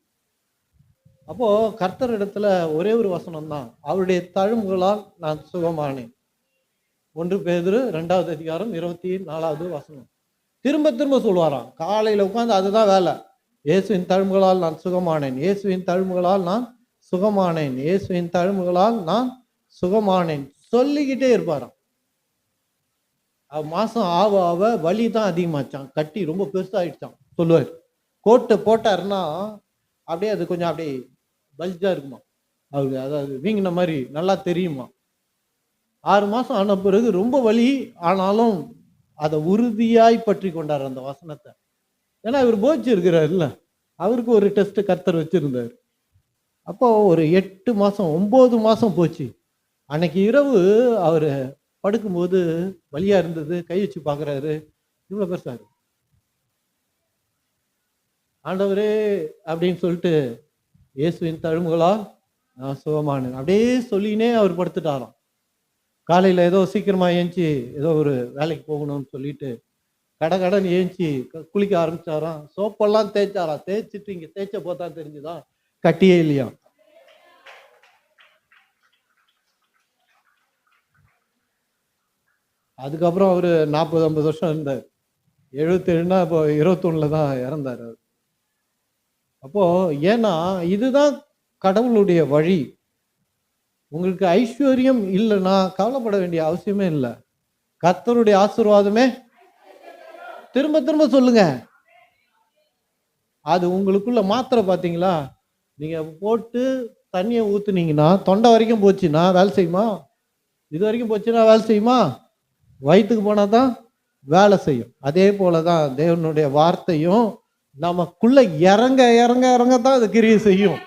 அப்போது கர்த்தர் இடத்துல ஒரே ஒரு வசனம் தான், அவருடைய தழும்புகளால் நான் சுகமானேன். 1 பேதுரு 2வது அதிகாரம் 24வது வசனம். திரும்ப திரும்ப சொல்லுவாராம். காலையில் உட்காந்து அதுதான் வேலை. இயேசுவின் தழும்புகளால் நான் சுகமானேன், இயேசுவின் தழும்புகளால் நான் சுகமானேன், இயேசுவின் தழும்புகளால் நான் சுகமானேன் சொல்லிக்கிட்டே இருப்பாராம். மாதம் ஆவ ஆவ வலி தான் அதிகமாச்சான், கட்டி ரொம்ப பெருசாகிடுச்சான் சொல்லுவார். கோட்டை போட்டாருன்னா அப்படியே அது கொஞ்சம் அப்படியே பல்ஜாக இருக்குமா அவருக்கு, அதாவது வீங்கின மாதிரி நல்லா தெரியுமா. 6 மாதம் ஆன பிறகு ரொம்ப வலி, ஆனாலும் அதை உறுதியாய் பற்றி கொண்டார் அந்த வசனத்தை. ஏன்னா இவர் போச்சு இருக்கிறார் இல்லை, அவருக்கு ஒரு டெஸ்ட் கர்த்தர் வச்சிருந்தார். அப்போ ஒரு 8 மாதம் 9 மாதம் போச்சு. அன்னைக்கு இரவு அவர் படுக்கும்போது வலியாக இருந்தது, கை வச்சு பார்க்குறாரு, இவ்வளோ பெருசாரு. ஆண்டவரே அப்படின்னு சொல்லிட்டு இயேசுவின் தழும்புகளால் நான் சுகமானேன் அப்படியே சொல்லினே அவர் படுத்துட்டாராம். காலையில் ஏதோ சீக்கிரமாக ஏஞ்சி ஏதோ ஒரு வேலைக்கு போகணும்னு சொல்லிட்டு கடன் ஏஞ்சி குளிக்க ஆரம்பிச்சாராம். சோப்பெல்லாம் தேய்ச்சாராம். தேய்ச்சிட்டு இங்கே தேய்ச்ச போதான் தெரிஞ்சுதான் கட்டியே இல்லையா. அதுக்கப்புறம் அவர் 40-50 வருஷம் இருந்தார். 77னா இப்போ 21 தான் இறந்தார் அவர். அப்போ ஏன்னா இதுதான் கடவுளுடைய வழி. உங்களுக்கு ஐஸ்வர்யம் இல்லைன்னா கவலைப்பட வேண்டிய அவசியமே இல்லை. கர்த்தருடைய ஆசீர்வாதமே திரும்ப திரும்ப சொல்லுங்க. அது உங்களுக்குள்ள மாத்திரை பார்த்தீங்களா, நீங்க போட்டு தண்ணியை ஊத்துனீங்கன்னா தொண்டை வரைக்கும் போச்சுன்னா வேலை செய்யுமா? இது வரைக்கும் போச்சுன்னா வேலை செய்யுமா? வயிற்றுக்கு போனா தான் வேலை செய்யும். அதே போலதான் தேவனுடைய வார்த்தையும் நமக்குள்ள இறங்க இறங்க இறங்க தான் அது கிரியை செய்யும்.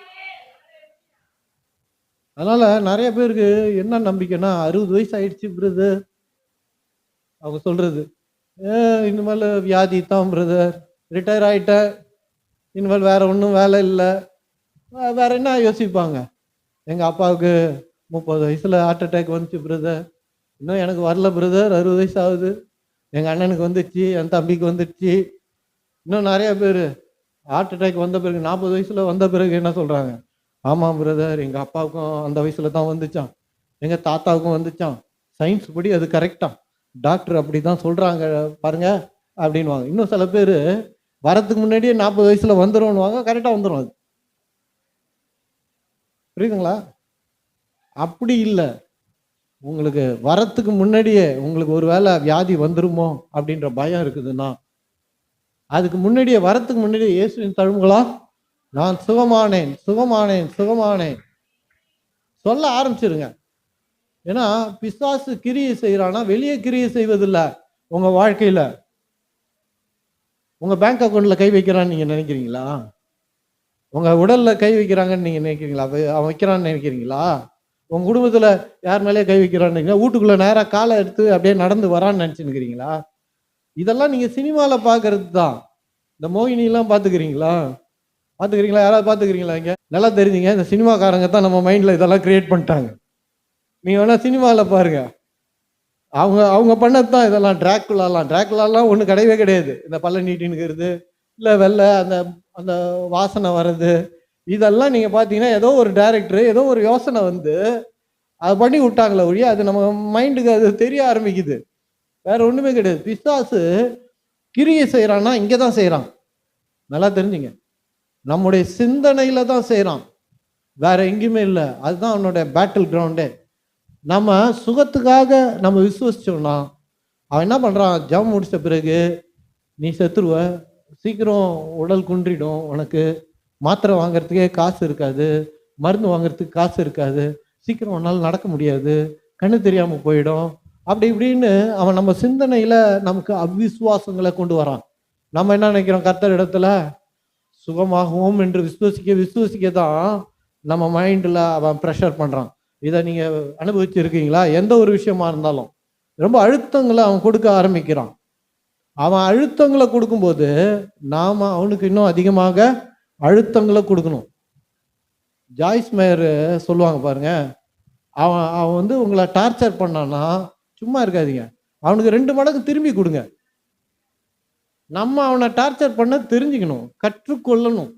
அதனால நிறைய பேருக்கு என்ன நம்பிக்கைன்னா 60 வயசு ஆயிடுச்சு பிரதர், அவங்க சொல்றது இனிமேல் வியாதி தான் பிரதர், ரிட்டையர் ஆகிட்ட, இனிமேல் வேற ஒன்றும் வேலை இல்லை, வேற என்ன யோசிப்பாங்க. எங்கள் அப்பாவுக்கு 30 வயசில் ஹார்ட் அட்டாக் வந்துச்சு பிரதர், இன்னும் எனக்கு வரல பிரதர், 60 வயசு ஆகுது, எங்கள் அண்ணனுக்கு வந்துடுச்சு, என் தம்பிக்கு வந்துடுச்சு. இன்னும் நிறைய பேர் ஹார்ட் அட்டாக் வந்த பிறகு 40 வயசில் வந்த பிறகு என்ன சொல்கிறாங்க, ஆமாம் பிரதர் எங்கள் அப்பாவுக்கும் அந்த வயசில் தான் வந்துச்சான், எங்கள் தாத்தாவுக்கும் வந்துச்சான், சயின்ஸ் படி அது கரெக்டாக, டாக்டர் அப்படி தான் சொல்கிறாங்க பாருங்க அப்படின்வாங்க. இன்னும் சில பேர் வரத்துக்கு முன்னாடியே 40 வயசில் வந்துடும்னுவாங்க, கரெக்டாக வந்துடும். அது புரியுதுங்களா? அப்படி இல்லை. உங்களுக்கு வரத்துக்கு முன்னாடியே உங்களுக்கு ஒரு வேளை வியாதி வந்துருமோ அப்படின்ற பயம் இருக்குதுன்னா, அதுக்கு முன்னாடியே வரத்துக்கு முன்னாடியே இயேசுவின் தழும்புகளால் நான் சுகமானேன் சுகமானேன் சுகமானேன் சொல்ல ஆரம்பிச்சிருங்க. ஏன்னா பிசாசு கிரியை செய்யறானா வெளியே கிரியை செய்வதில்லை. உங்க வாழ்க்கையில உங்க பேங்க் அக்கௌண்ட்ல கை வைக்கிறான்னு நீங்க நினைக்கிறீங்களா? உங்க உடல்ல கை வைக்கிறாங்கன்னு நீங்க நினைக்கிறீங்களா? அவன் வைக்கிறான்னு நினைக்கிறீங்களா? உங்க குடும்பத்துல யார் மேலேயே கை வைக்கிறான்னு, வீட்டுக்குள்ள நேராக காலை எடுத்து அப்படியே நடந்து வரான்னு நினைச்சுன்னுக்கிறீங்களா? இதெல்லாம் நீங்க சினிமால பாக்குறது தான். இந்த மோகினி எல்லாம் பாத்துக்கிறீங்களா? யாராவது பாத்துக்கிறீங்களா? இங்க நல்லா தெரிஞ்சுங்க, இந்த சினிமாக்காரங்க தான் நம்ம மைண்ட்ல இதெல்லாம் கிரியேட் பண்ணிட்டாங்க. நீங்க வேணா சினிமாவில் பாருங்க, அவங்க பண்ணது தான் இதெல்லாம். டிராக்குலாலாம் ஒன்றும் கிடையவே கிடையாது. இந்த பல்ல நீட்டின்னுக்கிறது இல்லை வெள்ளை அந்த அந்த வாசனை வர்றது, இதெல்லாம் நீங்கள் பார்த்தீங்கன்னா ஏதோ ஒரு டைரக்டர் ஏதோ ஒரு யோசனை வந்து அதை பண்ணி விட்டாங்களே ஒழிய அது நம்ம மைண்டுக்கு அது தெரிய ஆரம்பிக்குது, வேற ஒன்றுமே கிடையாது. பிசாசு கிரியை செய்கிறான்னா இங்கே தான் செய்கிறான். நல்லா தெரிஞ்சுங்க, நம்முடைய சிந்தனையில் தான் செய்கிறான், வேற எங்கேயுமே இல்லை. அதுதான் அவனுடைய பேட்டில் கிரவுண்டே. நம்ம சுகத்துக்காக நம்ம விசுவசிச்சோம்னா அவன் என்ன பண்ணுறான், ஜபம் முடிச்ச பிறகு நீ செத்துருவ, சீக்கிரம் உடல் குன்றிடும், உனக்கு மாத்திரை வாங்குறதுக்கே காசு இருக்காது, மருந்து வாங்குறதுக்கு காசு இருக்காது, சீக்கிரம் உன்னால் நடக்க முடியாது, கண்ணு தெரியாமல் போயிடும், அப்படி இப்படின்னு அவன் நம்ம சிந்தனையில் நமக்கு அவ்விசுவாசங்களை கொண்டு வரான். நம்ம என்ன நினைக்கிறோம், கர்த்தர் இடத்துல சுகமாகவும் என்று விசுவசிக்க தான் நம்ம மைண்டில் அவன் ப்ரெஷர் பண்ணுறான். இதை நீங்கள் அனுபவிச்சிருக்கீங்களா? எந்த ஒரு விஷயமா இருந்தாலும் ரொம்ப அழுத்தங்களை அவன் கொடுக்க ஆரம்பிக்கிறான். அவன் அழுத்தங்களை கொடுக்கும்போது நாம அவனுக்கு இன்னும் அதிகமாக அழுத்தங்களை கொடுக்கணும். ஜாய்ஸ் மேயர் சொல்லுவாங்க பாருங்க, அவன் அவன் வந்து உங்களை டார்ச்சர் பண்ணான்னா சும்மா இருக்காதீங்க, அவனுக்கு 2 மடங்கு திரும்பி கொடுங்க. நம்ம அவனை டார்ச்சர் பண்ண தெரிஞ்சுக்கணும், கற்றுக்கொள்ளணும்.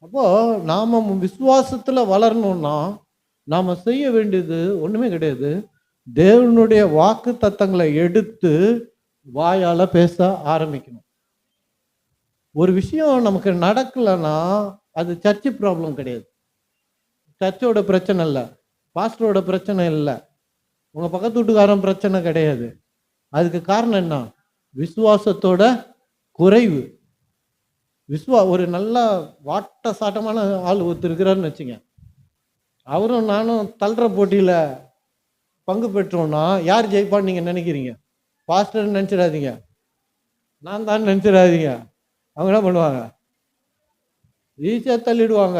அப்போ நாம விசுவாசத்துல வளரணும்னா நாம செய்ய வேண்டியது ஒண்ணுமே கிடையாது. தேவனுடைய வாக்கு தத்தங்களை எடுத்து வாயால பேச ஆரம்பிக்கணும். ஒரு விஷயம் நமக்கு நடக்கலைன்னா அது சர்ச்சு ப்ராப்ளம் கிடையாது, சர்ச்சோட பிரச்சனை இல்லை, பாஸ்டரோட பிரச்சனை இல்லை, உங்க பக்கத்து வீட்டுக்காரன் பிரச்சனை கிடையாது. அதுக்கு காரணம் என்ன? விசுவாசத்தோட குறைவு. ஒரு நல்ல வாட்ட சாட்டமான ஆள் ஒருத்தர் இருக்கிறாருன்னு வச்சுங்க, அவரும் நானும் தள்ளுற போட்டியில பங்கு பெற்றோம்னா யார் ஜெயிப்பான்னு நீங்க நினைக்கிறீங்க? பாஸ்டர் நினைச்சிடாதீங்க, நான் தான் நினைச்சிடாதீங்க. அவங்க என்ன பண்ணுவாங்க? ஈஸியா தள்ளிடுவாங்க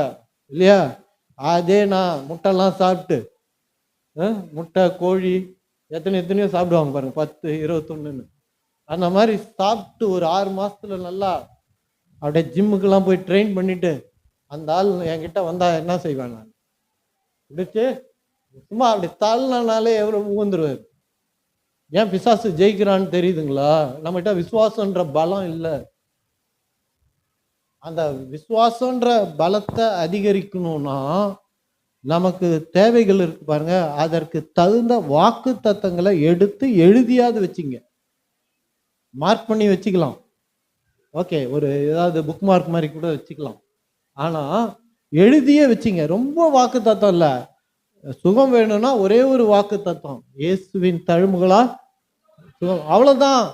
இல்லையா? அதே நான் முட்டைலாம் சாப்பிட்டு, முட்டை கோழி எத்தனையோ சாப்பிடுவாங்க பாருங்க, 10 21. அந்த மாதிரி சாப்பிட்டு ஒரு 6 மாசத்துல நல்லா அப்படியே ஜிம்முக்கெல்லாம் போய் ட்ரெயின் பண்ணிட்டு அந்த ஆள் என்கிட்ட வந்தா என்ன செய்வேன்? நான் பிடிச்சு சும்மா அப்படி தள்ளினாலே எவ்வளவு ஊந்துருவாரு. ஏன்? பிசாசு ஜெயிக்கிறான்னு தெரியுதுங்களா? நம்மகிட்ட விசுவாசன்ற பலம் இல்லை. அந்த விசுவாசன்ற பலத்தை அதிகரிக்கணும்னா நமக்கு தேவைகள் இருக்கு பாருங்க, அதற்கு தகுந்த வாக்கு தத்தங்களை எடுத்து எழுதியாவது வச்சுங்க, மார்க் பண்ணி வச்சுக்கலாம். ஓகே, ஒரு ஏதாவது புக் மார்க் மாதிரி கூட வச்சுக்கலாம். ஆனா எழுதியே வச்சுங்க. ரொம்ப வாக்கு தத்தம் இல்லை, சுகம் வேணும்னா ஒரே ஒரு வாக்கு தத்தம், இயேசுவின் தழும்புகளால் சுகம், அவ்வளவுதான்.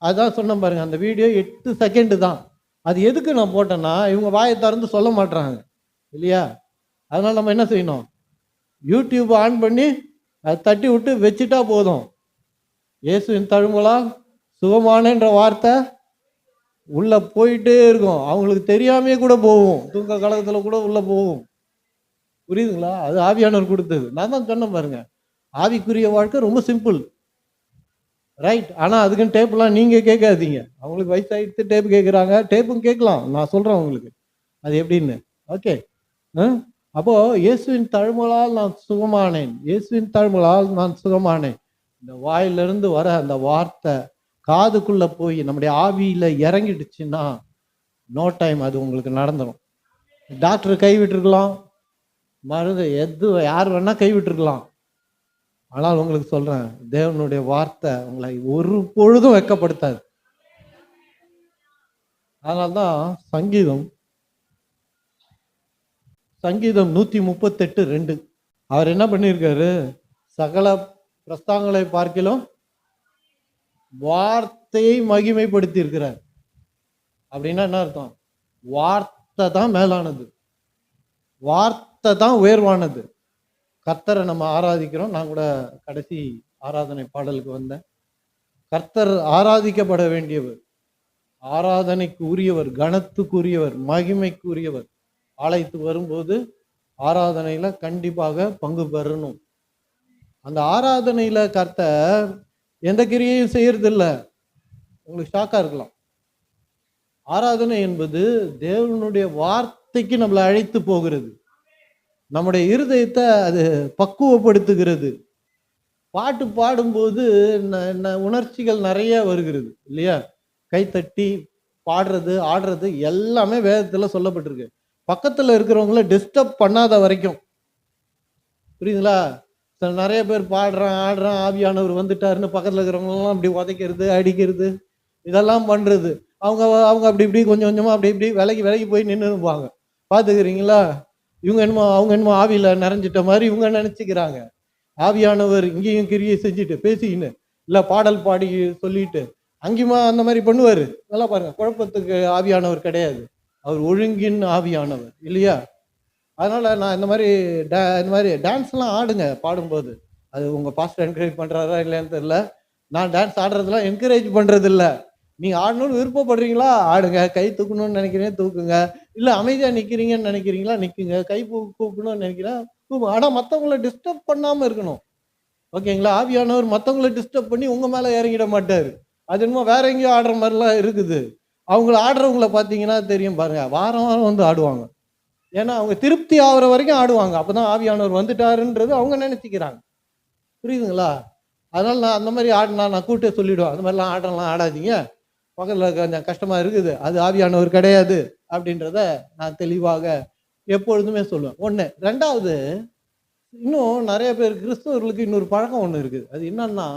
அதான் சொன்ன பாருங்க, அந்த வீடியோ 8 செகண்ட் தான். அது எதுக்கு நான் போட்டேன்னா, இவங்க வாயை திறந்து சொல்ல மாட்டாங்க இல்லையா? அதனால நம்ம என்ன செய்யணும்? யூடியூப் ஆன் பண்ணி அதை தட்டி விட்டு வச்சுட்டா போதும். இயேசுவின் தழும்புகளால் சுகமானன்ற வார்த்தை உள்ள போயிட்டே இருக்கும். அவங்களுக்கு தெரியாமே கூட போகும், தூக்க கலகத்துல கூட உள்ள போகும். புரியுதுங்களா? அது ஆவியானவர் கொடுத்தது. நான் தான் சொன்ன பாருங்க, ஆவிக்குரிய வாழ்க்கை ரொம்ப சிம்பிள், ரைட்? ஆனா அதுக்குன்னு டேப்லாம் நீங்க கேட்காதீங்க. அவங்களுக்கு வயசாயிடுத்து டேப் கேட்குறாங்க, டேப்பும் கேட்கலாம், நான் சொல்றேன் உங்களுக்கு அது எப்படின்னு. ஓகே, அப்போ இயேசுவின் தழும்புகளால் நான் சுகமானேன், இயேசுவின் தழும்புகளால் நான் சுகமானேன். இந்த வாயிலிருந்து வர அந்த வார்த்தை காதுக்குள்ள போய் நம்முடைய ஆவியில இறங்கிடுச்சுன்னா நோ டைம் அது உங்களுக்கு நடந்துடும். டாக்டர் கைவிட்டுருக்கலாம், மருந்து யார் வேணா கைவிட்டுருக்கலாம். ஆனால் உங்களுக்கு சொல்றேன், தேவனுடைய வார்த்தை உங்களை ஒரு பொழுதும் வெட்கப்படுத்தாது. அதனால்தான் சங்கீதம் 138:2 அவர் என்ன பண்ணியிருக்காரு? சகல பிரஸ்தாங்களை பார்க்கிலும் வார்த்தையை மகிமைப்படுத்தி இருக்கிறார். அப்படின்னா என்ன அர்த்தம்? வார்த்தை தான் மேலானது, வார்த்தை தான் உயர்வானது. கர்த்தரை நம்ம ஆராதிக்கிறோம். நான் கூட கடைசி ஆராதனை பாடலுக்கு வந்தேன். கர்த்தர் ஆராதிக்கப்பட வேண்டியவர், ஆராதனைக்கு உரியவர், கனத்துக்கு உரியவர், மகிமைக்கு உரியவர். ஆலயத்துக்கு வரும்போது ஆராதனையில கண்டிப்பாக பங்கு பெறணும். அந்த ஆராதனையில கர்த்தர் எந்த கிரியையும் செய்யறது இல்லை. உங்களுக்கு ஷாக்கா இருக்கலாம். ஆராதனை என்பது தேவனுடைய வார்த்தைக்கு நம்மளை அழைத்து போகிறது, நம்முடைய இருதயத்தை அது பக்குவப்படுத்துகிறது. பாட்டு பாடும்போது உணர்ச்சிகள் நிறைய வருகிறது இல்லையா? கைத்தட்டி பாடுறது, ஆடுறது எல்லாமே வேதத்துல சொல்லப்பட்டிருக்கு. பக்கத்துல இருக்கிறவங்கள டிஸ்டர்ப் பண்ணாத வரைக்கும். புரியுதுங்களா? நிறைய பேர் பாடுறான் ஆடுறான், ஆவியானவர் வந்துட்டாருன்னு பக்கத்துல இருக்கிறவங்கலாம் அப்படி உதைக்கிறது, அடிக்கிறது, இதெல்லாம் பண்றது. அவங்க அப்படி இப்படி கொஞ்சம் கொஞ்சமா அப்படி இப்படி விலகி போய் நின்றுப்பாங்க. பாத்துக்கிறீங்களா? அவங்க என்னமோ ஆவியில நிறைஞ்சிட்ட மாதிரி இவங்க நினைச்சுக்கிறாங்க. ஆவியானவர் இங்கேயும் கிரியை செஞ்சுட்டு பேசிக்கின்னு இல்ல பாடல் பாடி சொல்லிட்டு அங்கேயுமா அந்த மாதிரி பண்ணுவாரு. நல்லா பாருங்க, குழப்பத்துக்கு ஆவியானவர் கிடையாது, அவர் ஒழுங்கின் ஆவியானவர் இல்லையா? அதனால நான் இந்த மாதிரி டான்ஸ்லாம் ஆடுங்க பாடும்போது. அது உங்க பாஸ்டர் என்கரேஜ் பண்றாரா இல்லையான்னு தெரியல. நான் டான்ஸ் ஆடுறதுலாம் என்கரேஜ் பண்றது இல்லை. நீங்க ஆடணும்னு விருப்பப்படுறீங்களா ஆடுங்க, கை தூக்கணும்னு நினைக்கிறீங்க தூக்குங்க, இல்ல அமைதியா நிக்கிறீங்கன்னு நினைக்கிறீங்களா நிக்குங்க, கை கூப்பணும்னு நினைக்கிறேன் கூப்பு. ஆனா மத்தவங்களை டிஸ்டர்ப் பண்ணாம இருக்கணும். ஓகேங்களா? ஆவியானவர் மத்தவங்களை டிஸ்டர்ப் பண்ணி உங்க மேல இறங்கிட மாட்டாரு. அது என்னமோ வேற எங்கேயோ ஆடுற மாதிரிலாம் இருக்குது. அவங்கள ஆடுறவங்கள பார்த்தீங்கன்னா தெரியும் பாருங்க, வாரம் வாரம் வந்து ஆடுவாங்க. ஏன்னா அவங்க திருப்தி ஆகுற வரைக்கும் ஆடுவாங்க. அப்பதான் ஆவியானவர் வந்துட்டாருன்றது அவங்க நினைச்சுக்கிறாங்க. புரியுதுங்களா? அதனால நான் அந்த மாதிரி ஆடினா நான் கூட்டே சொல்லிடுவேன், அந்த மாதிரிலாம் ஆடலாம் ஆடாதீங்க, பக்கத்தில் கொஞ்சம் கஷ்டமா இருக்குது, அது ஆவியானவர் கிடையாது அப்படின்றத நான் தெளிவாக எப்பொழுதுமே சொல்லுவேன். ஒன்று. ரெண்டாவது, இன்னும் நிறைய பேர் கிறிஸ்தவர்களுக்கு இன்னொரு பழக்கம் ஒன்று இருக்குது. அது என்னன்னா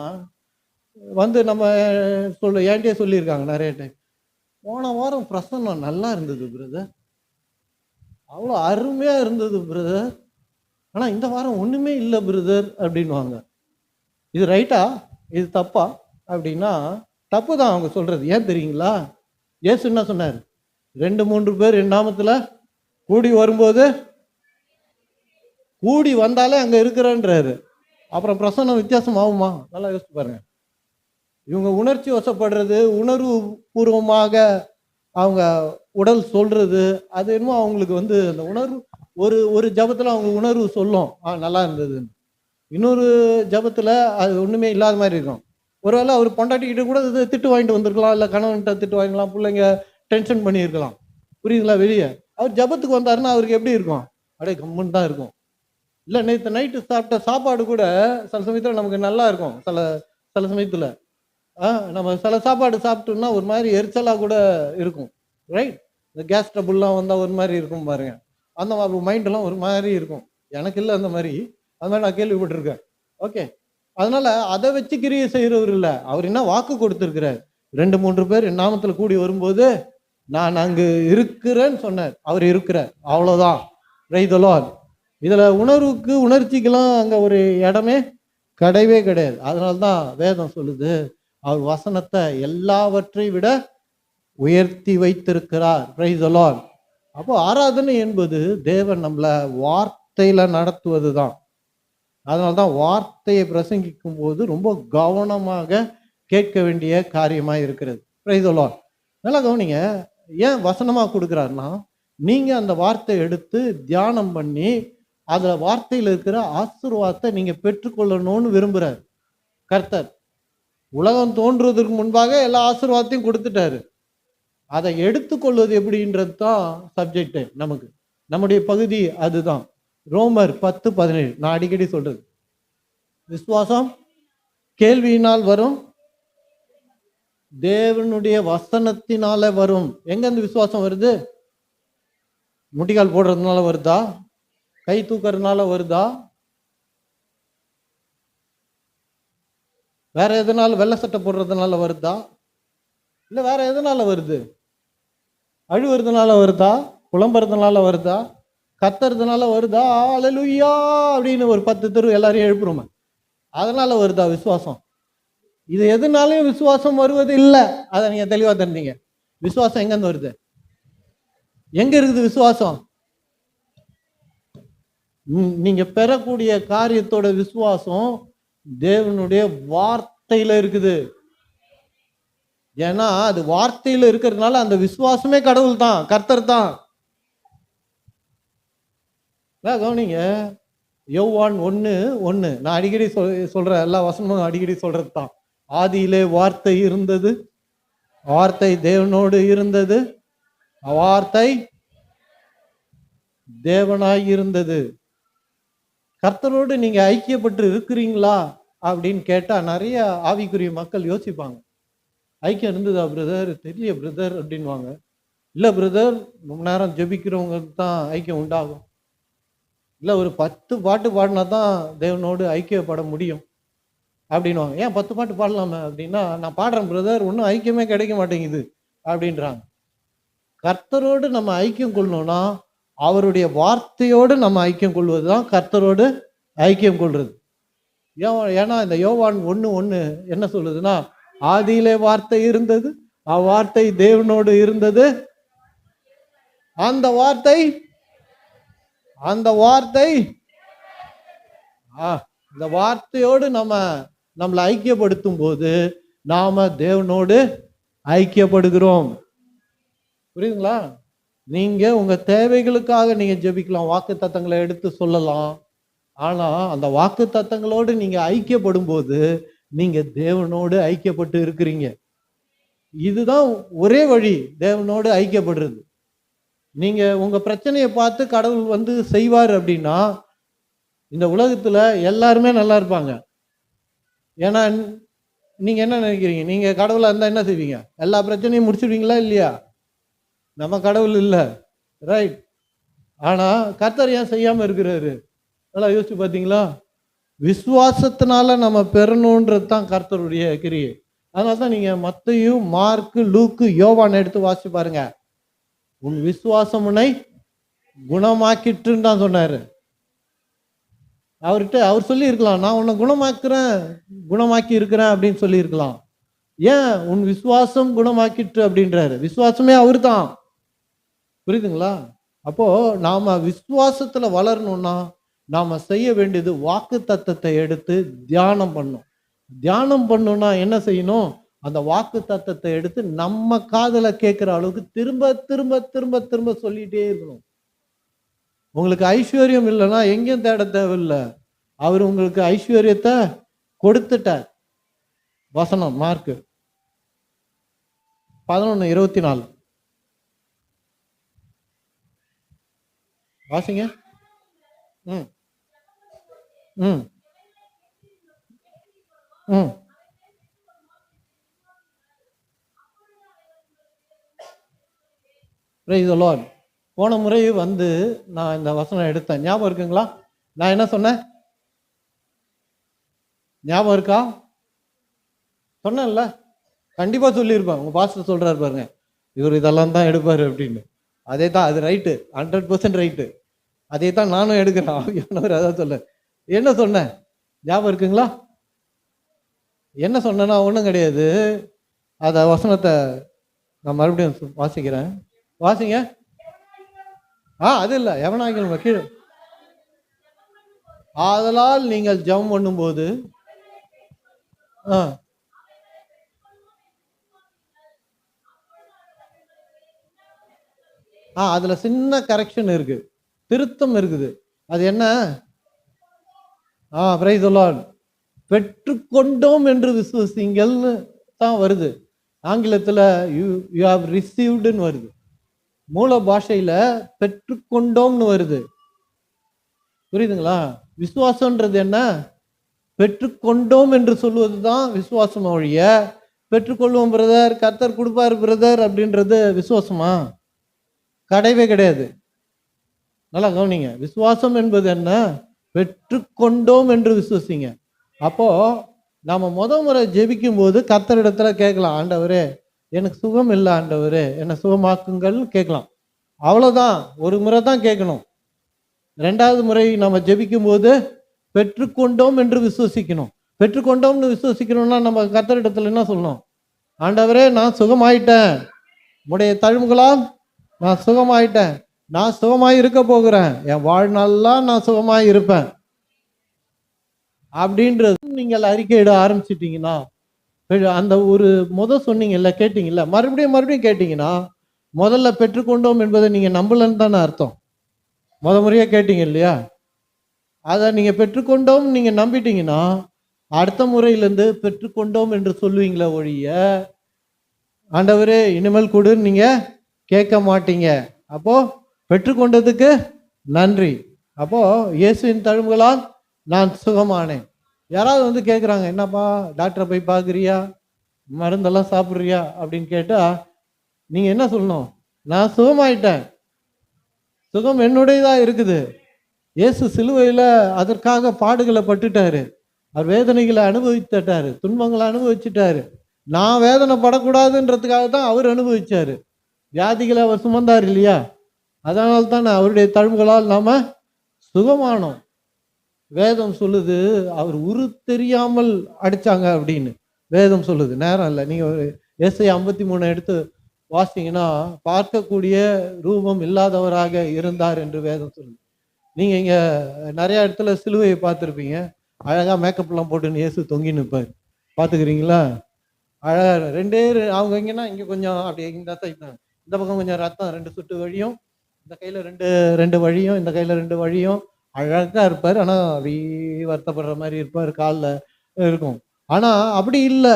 வந்து நம்ம என்கிட்டயே சொல்லியிருக்காங்க நிறைய டைம், போன வாரம் பிரசன்னம் நல்லா இருந்தது பிரதர், அவ்வளோ அருமையா இருந்தது பிரதர், ஆனா இந்த வாரம் ஒண்ணுமே இல்லை பிரதர் அப்படின்வாங்க. இது ரைட்டா இது தப்பா அப்படின்னா தப்பு தான் அவங்க சொல்றது. ஏன் தெரியுங்களா? இயேசு என்ன சொன்னார்? 2-3 பேர் என் நாமத்துல கூடி வரும்போது, கூடி வந்தாலே அங்க இருக்கிறேன்றாரு. அப்புறம் பிரசன்னம் வித்தியாசம் ஆகுமா? நல்லா யோசிச்சு பாருங்க. இவங்க உணர்ச்சி வசப்படுறது, உணர்வு பூர்வமாக அவங்க உடல் சொல்றது, அது என்னமோ அவங்களுக்கு வந்து அந்த உணர்வு ஒரு ஜபத்துல அவங்க உணர்வு சொல்லும், நல்லா இருந்ததுன்னு. இன்னொரு ஜபத்துல அது ஒண்ணுமே இல்லாத மாதிரி இருக்கும். ஒருவேளை அவர் பொண்டாட்டிக்கிட்ட கூட திட்டு வாங்கிட்டு வந்திருக்கலாம், இல்லை கணவன்கிட்ட திட்டு வாங்கிக்கலாம், பிள்ளைங்க டென்ஷன் பண்ணியிருக்கலாம். புரியுதுங்களா? வெளியே அவர் ஜபத்துக்கு வந்தாருன்னா அவருக்கு எப்படி இருக்கும்? அப்படியே கம்முன்னு தான் இருக்கும். இல்லை நேற்று நைட்டு சாப்பிட்ட சாப்பாடு கூட சில சமயத்தில் நமக்கு நல்லா இருக்கும், சில சமயத்தில் நம்ம சில சாப்பாடு சாப்பிட்டோம்னா ஒரு மாதிரி எரிச்சலாக கூட இருக்கும், ரைட்? இந்த கேஸ் ட்ரபுள்லாம் வந்தால் ஒரு மாதிரி இருக்கும் பாருங்க, அந்த மாதிரி மைண்டெல்லாம் ஒரு மாதிரி இருக்கும். எனக்கு இல்லை அந்த மாதிரி, அது மாதிரி நான் கேள்விப்பட்டிருக்கேன். ஓகே, அதனால அதை வச்சு கிரியை செய்கிறவர் இல்லை. அவர் என்ன வாக்கு கொடுத்துருக்கிறார், 2-3 பேர் என் நாமத்தில் கூடி வரும்போது நான் அங்கு இருக்கிறேன்னு சொன்னார். அவர் இருக்கிறார், அவ்வளோதான். Right the Lord. இதில் உணர்வுக்கு உணர்ச்சிக்கெல்லாம் அங்கே ஒரு இடமே கிடையவே கிடையாது. அதனால தான் வேதம் சொல்லுது, அவர் வசனத்தை எல்லாவற்றை விட உயர்த்தி வைத்திருக்கிறார். Price the Lord. அப்போ ஆராதனை என்பது தேவன் நம்மளை வார்த்தையில நடத்துவது தான். அதனால தான் வார்த்தையை பிரசங்கிக்கும் போது ரொம்ப கவனமாக கேட்க வேண்டிய காரியமாக இருக்கிறது. Price the Lord. நல்லா கவனிங்க. ஏன் வசனமா கொடுக்குறாருன்னா, நீங்க அந்த வார்த்தையை எடுத்து தியானம் பண்ணி அதுல வார்த்தையில் இருக்கிற ஆசீர்வாதத்தை நீங்க பெற்றுக்கொள்ளணும்னு விரும்புறாரு கர்த்தர். உலகம் தோன்றுவதற்கு முன்பாக எல்லா ஆசீர்வாதத்தையும் கொடுத்துட்டாரு. அதை எடுத்துக்கொள்வது எப்படின்றது தான் சப்ஜெக்ட். நமக்கு நம்முடைய பகுதி அதுதான். ரோமர் 10:17 நான் அடிக்கடி சொல்றது, விசுவாசம் கேள்வியினால் வரும், தேவனுடைய வசனத்தினால வரும். எங்க அந்த விசுவாசம் வருது? முட்டிக்கால் போடுறதுனால வருதா? கை தூக்கறதுனால வருதா? வேற எதனால, வெள்ளை சட்டை போடுறதுனால வருதா? இல்லை வேற எதனால வருது? அழுவுறதுனால வருதா? புலம்புறதுனால வருதா? கத்துறதுனால வருதா? அல்லேலூயா அப்படின்னு ஒரு 10 தெரு எல்லாரையும் எழுப்புறோமே, அதனால வருதா விசுவாசம்? இது எதுனாலையும் விசுவாசம் வருவது இல்லை. அதை நீங்க தெளிவா தெரிஞ்சீங்க. விசுவாசம் எங்கேருந்து வருது? எங்க இருக்குது விசுவாசம்? நீங்க பெறக்கூடிய காரியத்தோட விசுவாசம் தேவனுடைய வார்த்தையில இருக்குது. ஏன்னா அது வார்த்தையில இருக்கிறதுனால அந்த விசுவாசமே கடவுள் தான், கர்த்தர் தான். கவனிங்க, யோவான் 1:1 நான் அடிக்கடி சொல்ற எல்லா வசனமும் அடிக்கடி சொல்றது தான். ஆதியிலே வார்த்தை இருந்தது, வார்த்தை தேவனோடு இருந்தது, வார்த்தை தேவனாய் இருந்தது. கர்த்தரோடு நீங்க ஐக்கியப்பட்டு இருக்கிறீங்களா அப்படின்னு கேட்டா நிறைய ஆவிக்குரிய மக்கள் யோசிப்பாங்க. ஐக்கியம் இருந்ததா பிரதர்? தெரியல பிரதர் அப்படின்வாங்க. இல்லை பிரதர், ரொம்ப நேரம் ஜெபிக்கிறவங்களுக்கு தான் ஐக்கியம் உண்டாகும். இல்லை ஒரு 10 பாட்டு பாடினா தான் தேவனோடு ஐக்கியப்பட முடியும் அப்படின்வாங்க. ஏன் 10 பாட்டு பாடலாமே அப்படின்னா, நான் பாடுறேன் பிரதர், ஒன்றும் ஐக்கியமே கிடைக்க மாட்டேங்குது அப்படின்றாங்க. கர்த்தரோடு நம்ம ஐக்கியம் கொள்ளணும்னா அவருடைய வார்த்தையோடு நம்ம ஐக்கியம் கொள்வது தான் கர்த்தரோடு ஐக்கியம் கொள்றது. ஏன்னா இந்த யோவான் 1:1 என்ன சொல்லுதுன்னா, ஆதியிலே வார்த்தை இருந்தது, அவ்வார்த்தை தேவனோடு இருந்தது, அந்த வார்த்தை இந்த வார்த்தையோடு நம்மளை ஐக்கியப்படுத்தும் போது நாம தேவனோடு ஐக்கியப்படுகிறோம். புரியுதுங்களா? நீங்க உங்க தேவைகளுக்காக நீங்க ஜெபிக்கலாம், வாக்கு தத்தங்களை எடுத்து சொல்லலாம். ஆனா அந்த வாக்கு தத்தங்களோடு நீங்க ஐக்கியப்படும் போது நீங்க தேவனோடு ஐக்கியப்பட்டு இருக்கிறீங்க. இதுதான் ஒரே வழி தேவனோடு ஐக்கியப்படுறது. நீங்க உங்க பிரச்சனையை பார்த்து கடவுள் வந்து செய்வார் அப்படின்னா இந்த உலகத்துல எல்லாருமே நல்லா இருப்பாங்க. ஏன்னா நீங்க என்ன நினைக்கிறீங்க? நீங்க கடவுளா இருந்தா என்ன செய்வீங்க? எல்லா பிரச்சனையும் முடிச்சிடுவீங்களா இல்லையா? நம்ம கடவுள் இல்லை, ரைட்? ஆனா கர்த்தர் ஏன் செய்யாம இருக்கிறாரு? நல்லா யோசிச்சு பார்த்தீங்களா? விசுவாசத்தினால நம்ம பெறணுன்றது தான் கர்த்தருடைய கிரியை. அதனால தான் நீங்க மத்தேயு, மார்க்கு, லூக்கு, யோவான் எடுத்து வாசிச்சு பாருங்க. உன் விசுவாசம் உன்னை குணமாக்கிட்டுன்னு தான் சொன்னாரு. அவர் சொல்லி இருக்கலாம், நான் உன்னை குணமாக்கி இருக்கிறேன் அப்படின்னு சொல்லி இருக்கலாம். ஏன் உன் விசுவாசம் குணமாக்கிட்டு அப்படின்றாரு? விசுவாசமே அவரு தான். புரியுதுங்களா? அப்போ நாம விசுவாசத்துல வளரணும்னா நாம செய்ய வேண்டியது வாக்கு தத்தத்தை எடுத்து தியானம் பண்ணணும். தியானம் பண்ணணும்னா என்ன செய்யணும்? அந்த வாக்கு தத்தத்தை எடுத்து நம்ம காதுல கேட்கிற அளவுக்கு திரும்ப திரும்ப திரும்ப திரும்ப சொல்லிட்டே இருக்கணும். உங்களுக்கு ஐஸ்வர்யம் இல்லைன்னா எங்கேயும் தேட தேவையில்லை. அவர் உங்களுக்கு ஐஸ்வர்யத்தை கொடுத்துட்டார். வசனம் மார்க்கு 11:24 வாசிங்க. ம் ம் ம் பிரைஸ் தி லார்ட். போன முறை வந்து நான் இந்த வசனம் எடுத்தேன், ஞாபகம் இருக்குங்களா? நான் என்ன சொன்னேன்? ஞாபகம் இருக்கா? சொன்னேன்ல, கண்டிப்பா சொல்லியிருப்பேன். உங்க பாஸ்டர் சொல்றாரு பாருங்க, இவர் இதெல்லாம் தான் எடுப்பாரு அப்படின்னு. அதே தான், அது ரைட்டு, 100% ரைட்டு. அதே தான் நானும் எடுக்கிறேன். ஆவியானவர் அதான் சொல்ல. என்ன சொன்னேன் ஞாபகம் இருக்குங்களா? என்ன சொன்னேன்னா ஒன்றும் கிடையாது. அத வசனத்தை நான் மறுபடியும் வாசிக்கிறேன். வாசிங்க. அது இல்லை, எவனாகிலும் கீழே. ஆதலால் நீங்கள் ஜெபம் பண்ணும்போது அதுல சின்ன கரெக்ஷன் இருக்கு, திருத்தம் இருக்குது. அது என்ன? Praise the lord. பெற்றுக்கொண்டோம் என்று விசுவசிங்கள்னு தான் வருது. ஆங்கிலத்துல யூ ஹேவ் ரிசீவ்டுன்னு வருது. மூல பாஷையில பெற்றுக்கொண்டோம்னு வருது. புரியுதுங்களா? விசுவாசம்ன்றது என்ன? பெற்றுக்கொண்டோம் என்று சொல்வது தான் விசுவாசம் ஒழிய, பெற்றுக்கொள்வோம் பிரதர், கர்த்தர் கொடுப்பாரு பிரதர் அப்படின்றது விசுவாசமா? கிடையவே கிடையாது. நல்லா கவனிங்க. விசுவாசம் என்பது என்ன? பெற்றுக்கொண்டோம் என்று விசுவசிங்க. அப்போ நாம முறை ஜெபிக்கும் போது கர்த்தரிடத்துல கேட்கலாம், ஆண்டவரே எனக்கு சுகம் இல்லை, ஆண்டவரே என்னை சுகமாக்குங்கள்னு கேட்கலாம். அவ்வளவுதான். ஒரு முறை தான் கேட்கணும். 2வது முறை நம்ம ஜெபிக்கும் போது பெற்றுக்கொண்டோம் என்று விசுவசிக்கணும். பெற்றுக்கொண்டோம்னு விசுவசிக்கணும்னா நம்ம கர்த்தரிடத்துல என்ன சொல்லணும்? ஆண்டவரே நான் சுகமாயிட்டேன், உடைய தழும்புகளால் நான் சுகமாயிட்டேன், நான் சுகமாய் இருக்க போகிறேன், என் வாழ்நாளெல்லாம் நான் சுகமாய் இருப்பேன் அப்படின்றது நீங்கள் அறிக்கையிட ஆரம்பிச்சிட்டீங்கன்னா, அந்த ஒரு சொன்னீங்கல்ல, கேட்டீங்கல்ல, மறுபடியும் கேட்டீங்கன்னா, முதல்ல பெற்றுக்கொண்டோம் என்பதை நீங்க நம்பலன்னு தானே அர்த்தம். முறையா கேட்டீங்க இல்லையா? அதை நீங்க பெற்றுக்கொண்டோம் நீங்க நம்பிட்டீங்கன்னா, அடுத்த முறையிலேருந்து பெற்றுக்கொண்டோம் என்று சொல்லுவீங்களா ஒழிய, ஆண்டவரே இனிமேல் கொடுன்னு நீங்க கேட்க மாட்டீங்க. அப்போ பெற்றுக்கொண்டதுக்கு நன்றி. அப்போ இயேசுவின் தழும்புகளால் நான் சுகமானேன். யாராவது வந்து கேட்குறாங்க, என்னப்பா டாக்டரை போய் பார்க்குறியா, மருந்தெல்லாம் சாப்பிட்றியா அப்படின்னு கேட்டா நீங்க என்ன சொல்லணும்? நான் சுகமாயிட்டேன், சுகம் என்னுடையதான் இருக்குது. இயேசு சிலுவையில் அதற்காக பாடுகளை பட்டுட்டாரு, அவர் வேதனைகளை அனுபவித்துட்டாரு, துன்பங்களை அனுபவிச்சுட்டாரு. நான் வேதனை படக்கூடாதுன்றதுக்காக தான் அவர் அனுபவிச்சாரு. வியாதிகளை அவர் சுமந்தார் இல்லையா? அதனால தான் அவருடைய தழும்புகளால் நாம சுகமானோம். வேதம் சொல்லுது அவர் உரு தெரியாமல் அடிச்சாங்க அப்படின்னு வேதம் சொல்லுது. நேரம் இல்லை, நீங்க ஏசாயா 53 எடுத்து வாசிங்கன்னா, பார்க்கக்கூடிய ரூபம் இல்லாதவராக இருந்தார் என்று வேதம் சொல்லுது. நீங்க இங்க நிறைய இடத்துல சிலுவையை பார்த்துருப்பீங்க, அழகா மேக்கப்லாம் போட்டுன்னு இயேசு தொங்கி நிற்பார். பார்த்துக்கிறீங்களா? அழகா ரெண்டே அவங்க எங்கன்னா இங்க கொஞ்சம் அப்படியே இந்த பக்கம் கொஞ்சம் ரத்தம் 2 சுட்டு வழியும், இந்த கையில ரெண்டு வழியும், இந்த கையில 2 வழியும், அழகா இருப்பார். ஆனா அப்படியே வருத்தப்படுற மாதிரி இருப்பார், காலில் இருக்கும். ஆனா அப்படி இல்லை,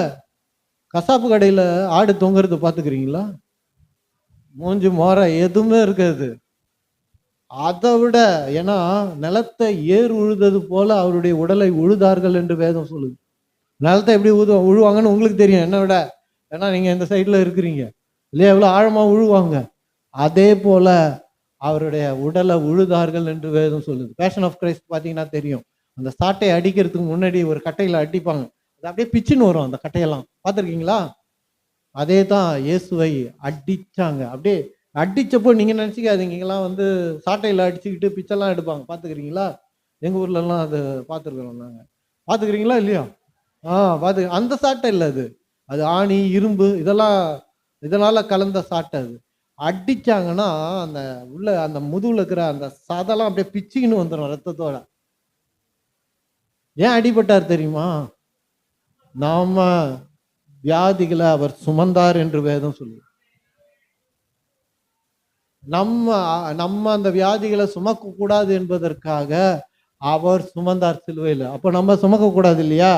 கசாப்பு கடையில் ஆடு தொங்குறது பார்த்துக்கிறீங்களா? மூஞ்சி மோர எதுவுமே இருக்காது. அதை விட, ஏன்னா நிலத்தை ஏர் உழுதது போல அவருடைய உடலை உழுதார்கள் என்று வேதம் சொல்லுது. நிலத்தை எப்படி உழுவாங்கன்னு உங்களுக்கு தெரியும் என்ன விட, ஏன்னா நீங்கள் இந்த சைடில் இருக்கிறீங்க இல்லையா, எவ்வளோ ஆழமாக உழுவாங்க. அதே போல அவருடைய உடலை உழுதார்கள் என்று வேதம் சொல்லுது. பேஷன் ஆஃப் கிரைஸ்ட் பார்த்தீங்கன்னா தெரியும், அந்த சாட்டையை அடிக்கிறதுக்கு முன்னாடி ஒரு கட்டையில் அடிப்பாங்க, அது அப்படியே பிச்சுன்னு வரும் அந்த கட்டையெல்லாம், பார்த்துருக்கீங்களா? அதே தான் இயேசுவை அடிச்சாங்க. அப்படியே அடிச்சப்போ நீங்கள் நினச்சிக்காதீங்க, இங்கெல்லாம் வந்து சாட்டையில் அடிச்சுக்கிட்டு பிச்செல்லாம் எடுப்பாங்க, பார்த்துக்கிறீங்களா? எங்கள் ஊர்லலாம் அது பார்த்துருக்குறோம் நாங்கள். பார்த்துக்கிறீங்களா இல்லையா? பார்த்து, அந்த சாட்டை இல்லை அது, அது ஆணி இரும்பு இதனால் கலந்த சாட்டை. அது அடிச்சாங்கன்னா அந்த உள்ள அந்த முதுகுல இருக்கிற அந்த சதெல்லாம் அப்படியே பிச்சுக்கின்னு வந்துடும் ரத்தத்தோட. ஏன் அடிபட்டார் தெரியுமா? நாம வியாதிகளை அவர் சுமந்தார் என்று வேதம் சொல்லு. நம்ம அந்த வியாதிகளை சுமக்க கூடாது என்பதற்காக அவர் சுமந்தார் சிலுவையில். அப்போ நம்ம சுமக்க கூடாது இல்லையா?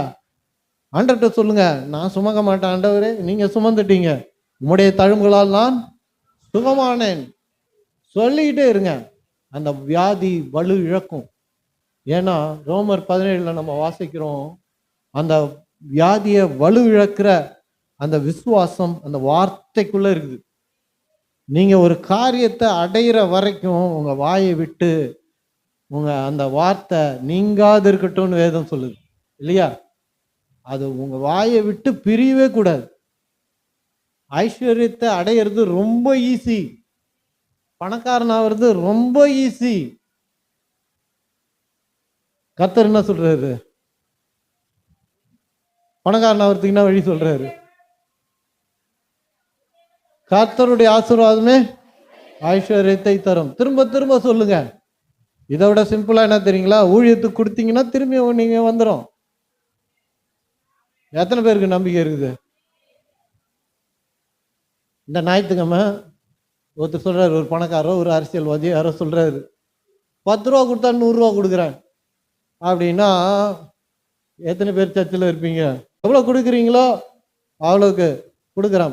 ஆண்டவர்கிட்ட சொல்லுங்க, நான் சுமக்க மாட்டேன் ஆண்டவரே, நீங்க சுமந்துட்டீங்க, உம்முடைய தழும்புகளால் நான் சுகமானேன் சொல்லிக்கிட்டே இருங்க. அந்த வியாதி வலு இழக்கும். ஏன்னா ரோமர் 17 நம்ம வாசிக்கிறோம், அந்த வியாதியை வலு இழக்கிற அந்த விசுவாசம் அந்த வார்த்தைக்குள்ள இருக்குது. நீங்க ஒரு காரியத்தை அடையிற வரைக்கும் உங்க வாயை விட்டு உங்க அந்த வார்த்தை நீங்காது இருக்கட்டும்னு வேதம் சொல்லுது இல்லையா? அது உங்க வாயை விட்டு பிரியவே கூடாது. ஐஸ்வர்யத்தை அடையிறது ரொம்ப ஈஸி, பணக்காரன் ஆகிறது ரொம்ப ஈஸி. கர்த்தர் என்ன சொல்றாரு? பணக்காரன் ஆகிறதுக்கு என்ன வழி சொல்றாரு? கர்த்தருடைய ஆசீர்வாதமே ஐஸ்வர்யத்தை தரும். திரும்ப திரும்ப சொல்லுங்க. இதை விட சிம்பிளா என்ன தெரியுங்களா? ஊழியத்துக்கு கொடுத்தீங்கன்னா திரும்பி நீங்க வந்துடும். எத்தனை பேருக்கு நம்பிக்கை இருக்குது? இந்த ஞாயிற்றுக்கிழமை ஒருத்தர் சொல்றாரு, ஒரு பணக்காரோ ஒரு அரசியல்வாதி யாரோ சொல்றாரு, 10 ரூபா கொடுத்தா 100 ரூபா கொடுக்குறேன் அப்படின்னா எத்தனை பேர் சர்ச்சில் இருப்பீங்க? எவ்வளோ கொடுக்குறீங்களோ அவ்வளோக்கு கொடுக்குறேன்,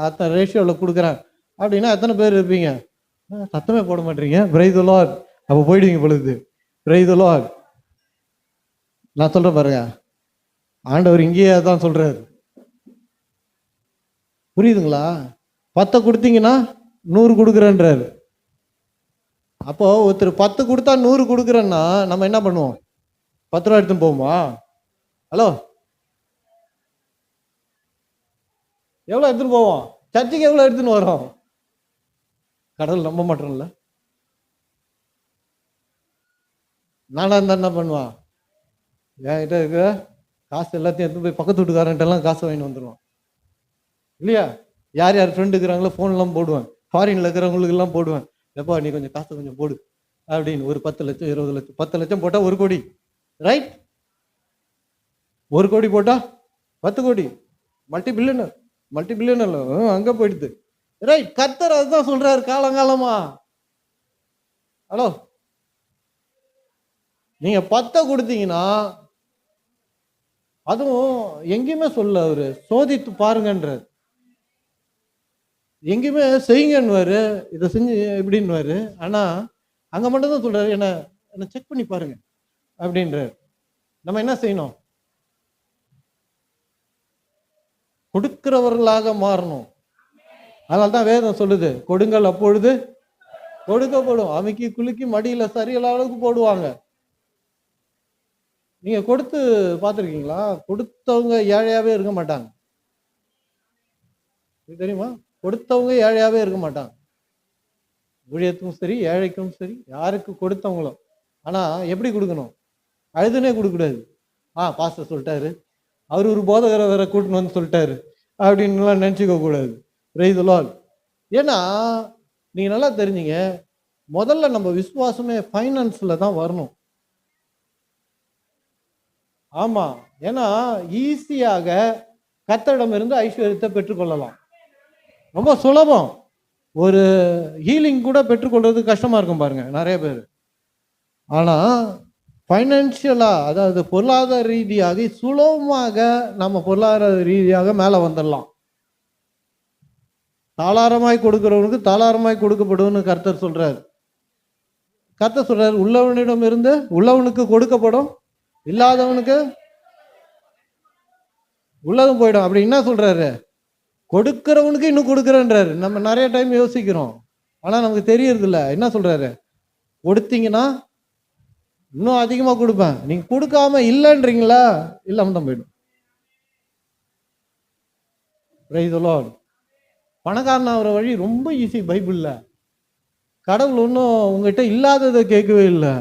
அத்தனை ரேஷியோவில் கொடுக்குறேன் அப்படின்னா எத்தனை பேர் இருப்பீங்க? சத்தமே போட மாட்டீங்க. Price the Lord. அப்போ போயிடுவீங்க பொழுது. Price the Lord. நான் சொல்கிறேன் பாருங்க, ஆண்டவர் இங்கேயே தான் சொல்றாரு. புரியுதுங்களா? 10 கொடுத்தீங்கன்னா 100 கொடுக்குறேன்றாரு. அப்போ ஒருத்தர் 10 கொடுத்தா 100 கொடுக்குறேன்னா நம்ம என்ன பண்ணுவோம்? 10 ரூபா எடுத்துன்னு போவோமா? ஹலோ, எவ்வளோ எடுத்துன்னு போவோம்? சர்ச்சுக்கு எவ்வளோ எடுத்துன்னு வரோம்? கடவுள் நம்ப மாட்டோம்ல. நானா இருந்தா என்ன பண்ணுவான்? என்கிட்ட இருக்க காசு எல்லாத்தையும் எடுத்து போய் பக்கத்து வீட்டுக்காரன்ட்டெல்லாம் காசு வாங்கிட்டு வந்துடுவான் இல்லையா? யார் யார் ஃப்ரெண்டு இருக்கிறாங்களோ ஃபோன்லாம் போடுவேன், ஃபாரின்ல இருக்கிறவங்களுக்கு எல்லாம் போடுவேன், எப்பா நீ கொஞ்சம் காசை கொஞ்சம் போடு அப்படின்னு. ஒரு 10 லட்சம் 20 லட்சம் 10 லட்சம் போட்டால் 1 கோடி, ரைட்? 1 கோடி போட்டால் 10 கோடி, மல்டி பில்லியனர் அங்கே போயிடுது, ரைட்? கர்த்தர் அதுதான் சொல்றாரு காலங்காலமா. ஹலோ, நீங்க 10 கொடுத்தீங்கன்னா, அதுவும் எங்கேயுமே சொல்ல அவரு சோதித்து பாருங்கன்றார். எங்கேயுமே செய்யுங்கன்னுவாரு, இதை செஞ்சு எப்படின்னுவாரு. ஆனா அங்க மட்டும் தான் சொல்றாரு, என்ன செக் பண்ணி பாருங்க அப்படின்றார். நம்ம என்ன செய்யணும்? கொடுக்கிறவர்களாக மாறணும். அதனால தான் வேதம் சொல்லுது, கொடுங்கள் அப்பொழுது கொடுக்கப்படும், அமுக்கி குலுக்கி மடியில சரியல அளவுக்கு போடுவாங்க. நீங்க கொடுத்து பார்த்துருக்கீங்களா? கொடுத்தவங்க ஏழையாவே இருக்க மாட்டாங்க, தெரியுமா? கொடுத்தவங்க ஏழையாவே இருக்க மாட்டாங்க. ஊழியத்துக்கும் சரி ஏழைக்கும் சரி யாருக்கு கொடுத்தவங்களும். ஆனா எப்படி கொடுக்கணும்? அழுதுனே கொடுக்கக்கூடாது. பாஸ்டர் சொல்லிட்டாரு, அவர் ஒரு போதகரை வேற கூட்டின்னு வந்து சொல்லிட்டாரு அப்படின்லாம் நினச்சிக்க கூடாது. Price the Lord. ஏன்னா நீங்க நல்லா தெரிஞ்சுங்க, முதல்ல நம்ம விசுவாசமே ஃபைனான்ஸ்ல தான் வரணும். ஆமா, ஏன்னா ஈஸியாக கர்த்தரிடம் இருந்து ஐஸ்வர்யத்தை பெற்றுக்கொள்ளலாம், ரொம்ப சுலபம். ஒரு ஹீலிங் கூட பெற்றுக்கொள்றது கஷ்டமா இருக்கும் பாருங்க நிறைய பேர். ஆனா ஃபைனான்ஷியலாக, அதாவது பொருளாதார ரீதியாக சுலபமாக நம்ம பொருளாதார ரீதியாக மேலே வந்துடலாம். தாளாரமாய் கொடுக்கிறவனுக்கு தாளாரமாய் கொடுக்கப்படும்னு கர்த்தர் சொல்றாரு. கர்த்தர் சொல்றாரு, உள்ளவனிடம் இருந்து உள்ளவனுக்கு கொடுக்கப்படும், இல்லாதவனுக்கு உள்ளதும் போயிடும். அப்படி என்ன சொல்றாரு? கொடுக்கிறவனுக்கு இன்னும் கொடுக்குறேன்றாரு. நம்ம நிறைய டைம் யோசிக்கிறோம், ஆனால் நமக்கு தெரியறது இல்லை. என்ன சொல்றாரு? கொடுத்தீங்கன்னா இன்னும் அதிகமாக கொடுப்பேன். நீங்க கொடுக்காம இல்லைன்றீங்களா, இல்லாம தான் போயிடும். Price the Lord. பணக்காரன் ஆகிற வழி ரொம்ப ஈஸி. பைபிள்ல கடவுள் ஒன்றும் உங்ககிட்ட இல்லாததை கேட்கவே இல்லை.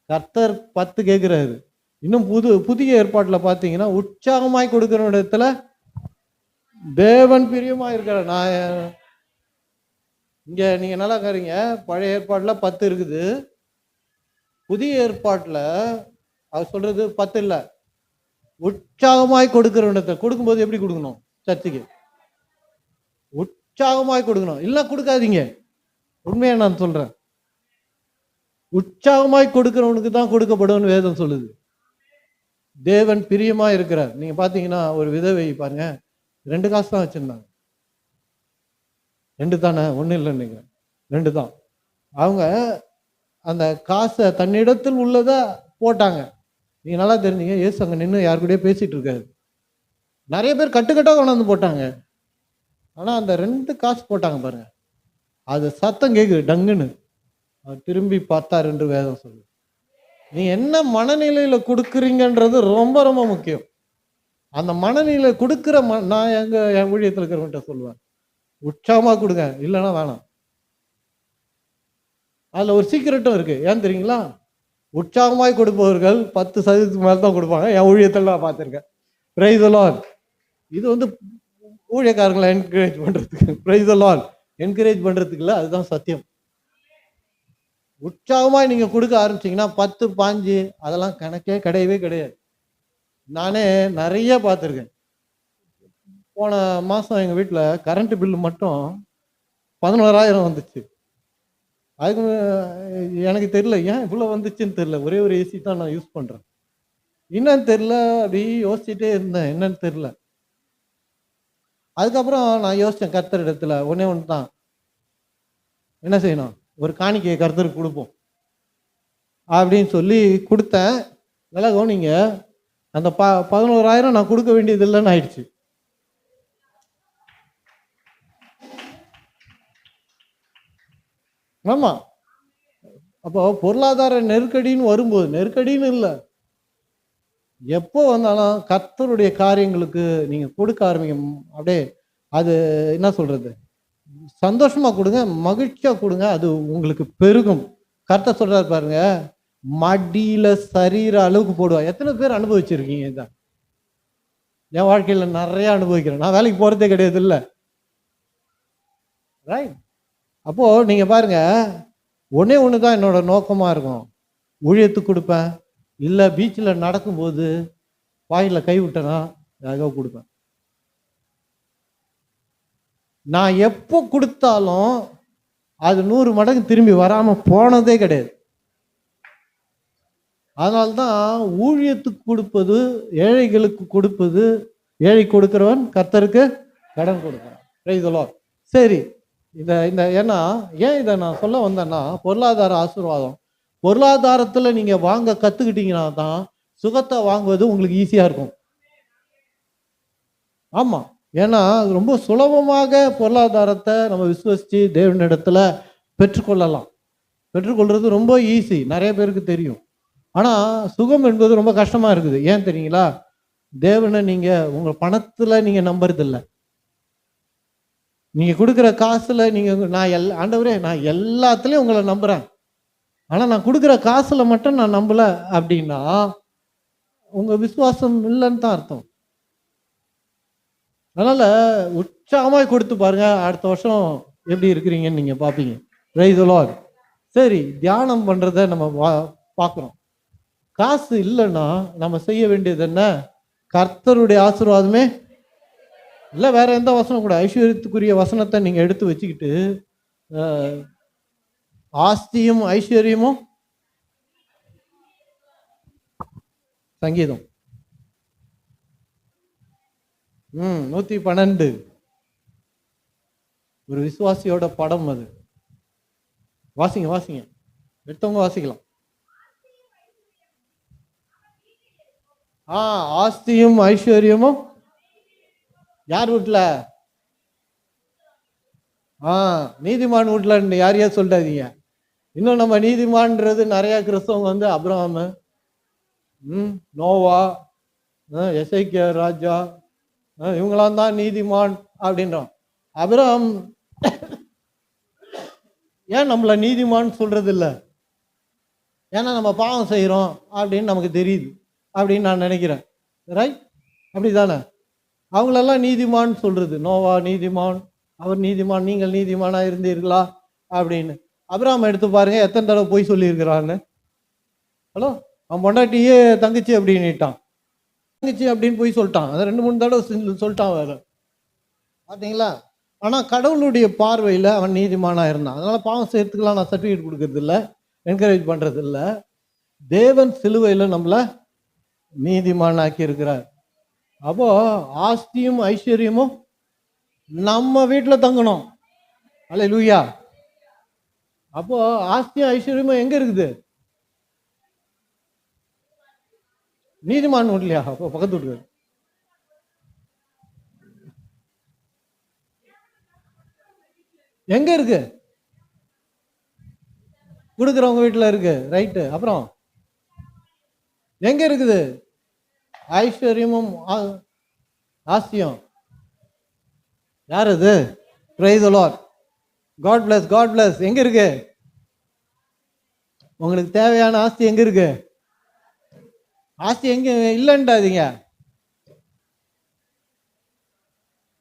கர்த்தர் 10 கேட்கிறாரு. இன்னும் புதிய ஏற்பாட்டில் பார்த்தீங்கன்னா, உற்சாகமாய் கொடுக்கிற இடத்துல தேவன் பிரியமா இருக்கிற. நான் இங்க நீங்க நல்லா கேறீங்க. பழைய ஏற்பாட்டுல 10 இருக்குது. புதிய ஏற்பாட்டில் அவர் சொல்றது 10 இல்லை. உற்சாகமாய் கொடுக்கிற இடத்துல கொடுக்கும்போது எப்படி கொடுக்கணும்? சர்ச்சுக்கு உற்சாகமாய் கொடுக்கணும், இல்லை கொடுக்காதீங்க. உண்மையா நான் சொல்றேன், உற்சாகமாய் கொடுக்கிறவனுக்கு தான் கொடுக்கப்படும் வேதம் சொல்லுது. தேவன் பிரியமா இருக்கிறார். நீங்க பாத்தீங்கன்னா ஒரு விதவை பாருங்க, 2 காசு தான் வச்சிருந்தாங்க. 2 தானே, 1 இல்லைன்னு நினைக்கிறேன், 2 தான். அவங்க அந்த காசை தன்னிடத்தில் உள்ளதை போட்டாங்க. நீங்க நல்லா தெரிஞ்சீங்க, ஏசு அங்க நின்று யாரு கூடயே பேசிட்டு இருக்காரு. நிறைய பேர் கட்டுக்கட்டாக கொண்டாந்து போட்டாங்க. ஆனா அந்த 2 காசு போட்டாங்க பாருங்க, அது சத்தம் கேக்குது டங்குன்னு. அவர் திரும்பி பார்த்தார் என்று வேதம் சொல்லுது. நீ என்ன மனநிலையில கொடுக்குறீங்கன்றது ரொம்ப ரொம்ப முக்கியம். அந்த மனநிலை கொடுக்குற நான் என் ஊழியத்தில் இருக்கிறவன்கிட்ட சொல்லுவேன், உற்சாகமா கொடுங்க, இல்லைன்னா வேணாம். அதுல ஒரு சீக்கிரட்டும் இருக்கு. ஏன் தெரியுங்களா? உற்சாகமாய் கொடுப்பவர்கள் 10% மேல தான் கொடுப்பாங்க. என் ஊழியத்தில் நான் பார்த்துருக்கேன். Price the Lord. இது ஊழியக்காரங்களை என்கரேஜ் பண்றதுக்கு, பிரைஸ் தி லார்ட், என்கரேஜ் பண்றதுக்கு இல்லை, அதுதான் சத்தியம். உற்சாகமாய் நீங்க கொடுக்க ஆரம்பிச்சீங்கன்னா 10, 5 அதெல்லாம் கணக்கே கிடையவே கிடையாது. நானே நிறைய பார்த்துருக்கேன். போன மாசம் எங்க வீட்டில் கரண்ட் பில்லு மட்டும் 11,000 வந்துச்சு. அதுக்கு எனக்கு தெரியல ஏன் இவ்வளோ வந்துச்சுன்னு தெரியல. ஒரே ஒரு ஏசி தான் நான் யூஸ் பண்றேன். என்னன்னு தெரியல, அப்படி யோசிச்சுட்டே இருந்தேன், என்னன்னு தெரியல. அதுக்கப்புறம் நான் யோசித்தேன், கர்த்தர் இடத்துல ஒன்னே ஒன்று தான், என்ன செய்யணும், ஒரு காணிக்கையை கர்த்தருக்கு கொடுப்போம் அப்படின்னு சொல்லி கொடுத்தேன். நல்லா கவனிங்க, அந்த 11,000 நான் கொடுக்க வேண்டியது இல்லைன்னு ஆயிடுச்சு. ஆமா. அப்போ பொருளாதார நெருக்கடின்னு வரும்போது, நெருக்கடின்னு இல்லை, எப்போ வந்தாலும் கர்த்தருடைய காரியங்களுக்கு நீங்க கொடுக்க ஆரம்பிங்க. அப்படியே அது என்ன சொல்றது, சந்தோஷமா கொடுங்க, மகிழ்ச்சியா கொடுங்க, அது உங்களுக்கு பெருகும். கர்த்தர் சொல்றாரு பாருங்க, மடியில சரீர அளவுக்கு போடுவா. எத்தனை பேர் அனுபவிச்சிருக்கீங்க? இதான் என் வாழ்க்கையில நிறைய அனுபவிக்கிறேன். நான் வேலைக்கு போறதே கிடையாது இல்லை, ரைட்? அப்போ நீங்க பாருங்க, ஒன்னே ஒண்ணுதான் என்னோட நோக்கமா இருக்கும், ஊழியத்துக்கு கொடுப்பேன், இல்லை பீச்சில் நடக்கும்போது வாயில கை விட்டேன்னா யாருக்கோ கொடுப்பேன். நான் எப்போ கொடுத்தாலும் அது 100 மடங்கு திரும்பி வராம போனதே கிடையாது. அதனால்தான் ஊழியத்துக்கு கொடுப்பது, ஏழைகளுக்கு கொடுப்பது, ஏழை கொடுக்கிறவன் கர்த்தருக்கு கடன் கொடுக்கிறான். Price the Lord. சரி, இந்த ஏன்னா ஏன் இதை நான் சொல்ல வந்தேன்னா, பொருளாதார ஆசீர்வாதம், பொருளாதாரத்தில் நீங்க வாங்க கத்துக்கிட்டீங்கன்னா தான் சுகத்தை வாங்குவது உங்களுக்கு ஈஸியா இருக்கும். ஆமா, ஏன்னா ரொம்ப சுலபமாக பொருளாதாரத்தை நம்ம விசுவசிச்சு தேவனிடத்துல பெற்றுக்கொள்ளலாம். பெற்றுக்கொள்றது ரொம்ப ஈஸி, நிறைய பேருக்கு தெரியும். ஆனா சுகம் என்பது ரொம்ப கஷ்டமா இருக்குது. ஏன் தெரியுங்களா? தேவனை நீங்க உங்க பணத்துல நீங்க நம்புறது இல்லை. நீங்க கொடுக்குற காசுல நீங்க, நான் ஆண்டவரே நான் எல்லாத்துலயும் உங்களை நம்புறேன், ஆனா நான் கொடுக்குற காசுல மட்டும் நான் நம்பல அப்படின்னா உங்க விசுவாசம் இல்லைன்னு தான் அர்த்தம். அதனால உற்சாகமாய் கொடுத்து பாருங்க, அடுத்த வருஷம் எப்படி இருக்கிறீங்கன்னு நீங்க பாப்பீங்க. Price the Lord. சரி, தியானம் பண்றத நம்ம பார்க்குறோம். காசு இல்லைன்னா நம்ம செய்ய வேண்டியது என்ன? கர்த்தருடைய ஆசீர்வாதமே இல்லை, வேற எந்த வசனம் கூட, ஐஸ்வர்யத்துக்குரிய வசனத்தை நீங்க எடுத்து வச்சுக்கிட்டு ஆஸ்தியும் ஐஸ்வர்யமும் சங்கீதம் 112. ஒரு விசுவாசியோட படம் அது. வாசிங்க எடுத்தவங்க வாசிக்கலாம். ஆஸ்தியும் ஐஸ்வர்யமும் யார் வீட்டுல? நீதிமான் வீட்டுல. யாரையா சொல்றாதீங்க. இன்னும் நம்ம நீதிமான்றது நிறைய கிறிஸ்தவங்க வந்து அப்ரஹாம், நோவா, எசேக்கியா ராஜா, இவங்களாம் தான் நீதிமான் அப்படின்றோம். அப்ரஹாம் ஏன் நம்மள நீதிமான் சொல்றது இல்லை? ஏன்னா நம்ம பாவம் செய்கிறோம் அப்படின்னு நமக்கு தெரியுது அப்படின்னு நான் நினைக்கிறேன். ரைட்? அப்படிதானே? அவங்களெல்லாம் நீதிமான் சொல்றது. நோவா நீதிமான், அவர் நீதிமான், நீங்கள் நீதிமானா இருந்தீர்களா அப்படின்னு. அப்ரஹாம் எடுத்து பாருங்க எத்தனை தடவை போய் சொல்லியிருக்கிறான்னு. ஹலோ, அவன் பொண்டாட்டியே தங்கச்சி அப்படின்னுட்டான். தங்கச்சி அப்படின்னு போய் சொல்லிட்டான். அதை 2-3 தடவை சொல்லிட்டான் வேற. பார்த்தீங்களா? ஆனால் கடவுளுடைய பார்வையில் அவன் நீதிமானாக இருந்தான். அதனால் பாவம் செய்யறதுக்கெல்லாம் நான் சர்டிஃபிகேட் கொடுக்கறது இல்லை, என்கரேஜ் பண்ணுறது இல்லை. தேவன் சிலுவையில் நம்மளை நீதிமானாக்கி இருக்கிறார். அப்போ ஆஸ்தியும் ஐஸ்வர்யமும் நம்ம வீட்டில் தங்கணும். அல்லேலூயா. அப்போ ஆஸ்தியும் ஐஸ்வர்யமும் எங்க இருக்குது? நீதிமான் வீட்லையா? அப்போ பக்கத்து வீட்டுக்கு எங்க இருக்கு? கொடுக்குறவங்க வீட்டில் இருக்கு. ரைட்டு. அப்புறம் எங்க இருக்குது ஐஸ்வர்யமும் ஆஸ்தியும்? யார் அது? Praise the lord. God bless, God bless. எங்க இருக்கு? உங்களுக்கு தேவையான ஆஸ்தி எங்க இருக்கு? ஆஸ்தி எங்க இல்லைன்றாதீங்க.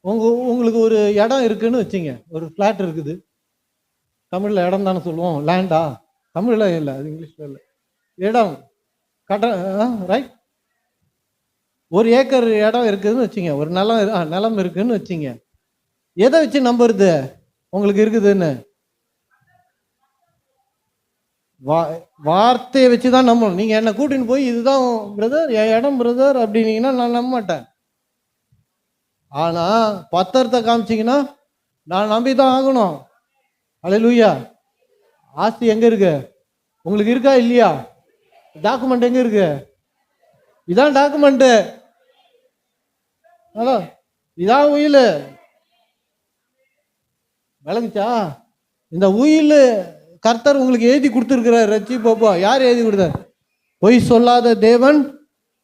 உங்களுக்கு ஒரு இடம் இருக்குன்னு வச்சுங்க, ஒரு ஃப்ளாட் இருக்குது. தமிழில் இடம் தானே சொல்லுவோம், லேண்டா? தமிழில் இல்லை, அது இங்கிலீஷில் இல்லை. இடம் ரைட். 1 ஏக்கர் இடம் இருக்குதுன்னு வச்சுங்க, ஒரு நிலம் இருக்குன்னு வச்சுங்க. எதை வச்சு நம்புறது உங்களுக்கு இருக்குதுன்னு? வார்த்தையை வச்சு தான் நம்பணும். நீங்கள் என்னை கூட்டின்னு போய் இதுதான் பிரதர் என் இடம் பிரதர் அப்படின்னீங்கன்னா நான் நம்ப மாட்டேன். ஆனால் பத்திரத்தை காமிச்சிங்கன்னா நான் நம்பி தான் ஆகணும். அல்லேலூயா. ஆஸ்தி எங்கே இருக்கு? உங்களுக்கு இருக்கா இல்லையா? டாக்குமெண்ட் எங்கே இருக்கு? இதான் டாக்குமெண்ட்டு. ஹலோ, இதான் உயில். விளங்குச்சா? இந்த உயில் கர்த்தர் உங்களுக்கு எழுதி கொடுத்துருக்கிறார். ரச்சி பாப்பா யார் எழுதி கொடுத்தார்? பொய் சொல்லாத தேவன்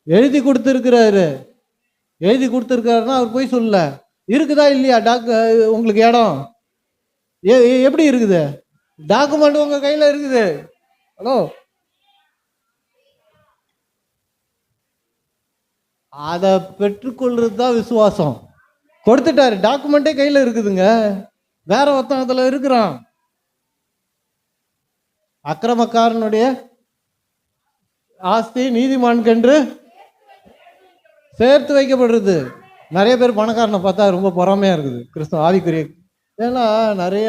எழுதி கொடுத்துருக்கிறாரு. எழுதி கொடுத்துருக்காருன்னா அவர் பொய் சொல்லல. இருக்குதா இல்லையா உங்களுக்கு இடம்? எப்படி இருக்குது? டாக்குமெண்ட் உங்க கையில இருக்குது. ஹலோ, அதை பெற்றுக்கொள்றது தான் விசுவாசம். கொடுத்துட்டாரு, டாக்குமெண்டே கையில இருக்குதுங்க. வேற ஒருத்தன் அதுல இருக்கிறான். அக்கிரமக்காரனுடைய ஆஸ்தி நீதிமான்கென்று சேர்த்து வைக்கப்படுறது. நிறைய பேர் பணக்காரனை பார்த்தா ரொம்ப பொறாமையா இருக்குது கிறிஸ்தவ ஆவிக்குரிய. ஏன்னா நிறைய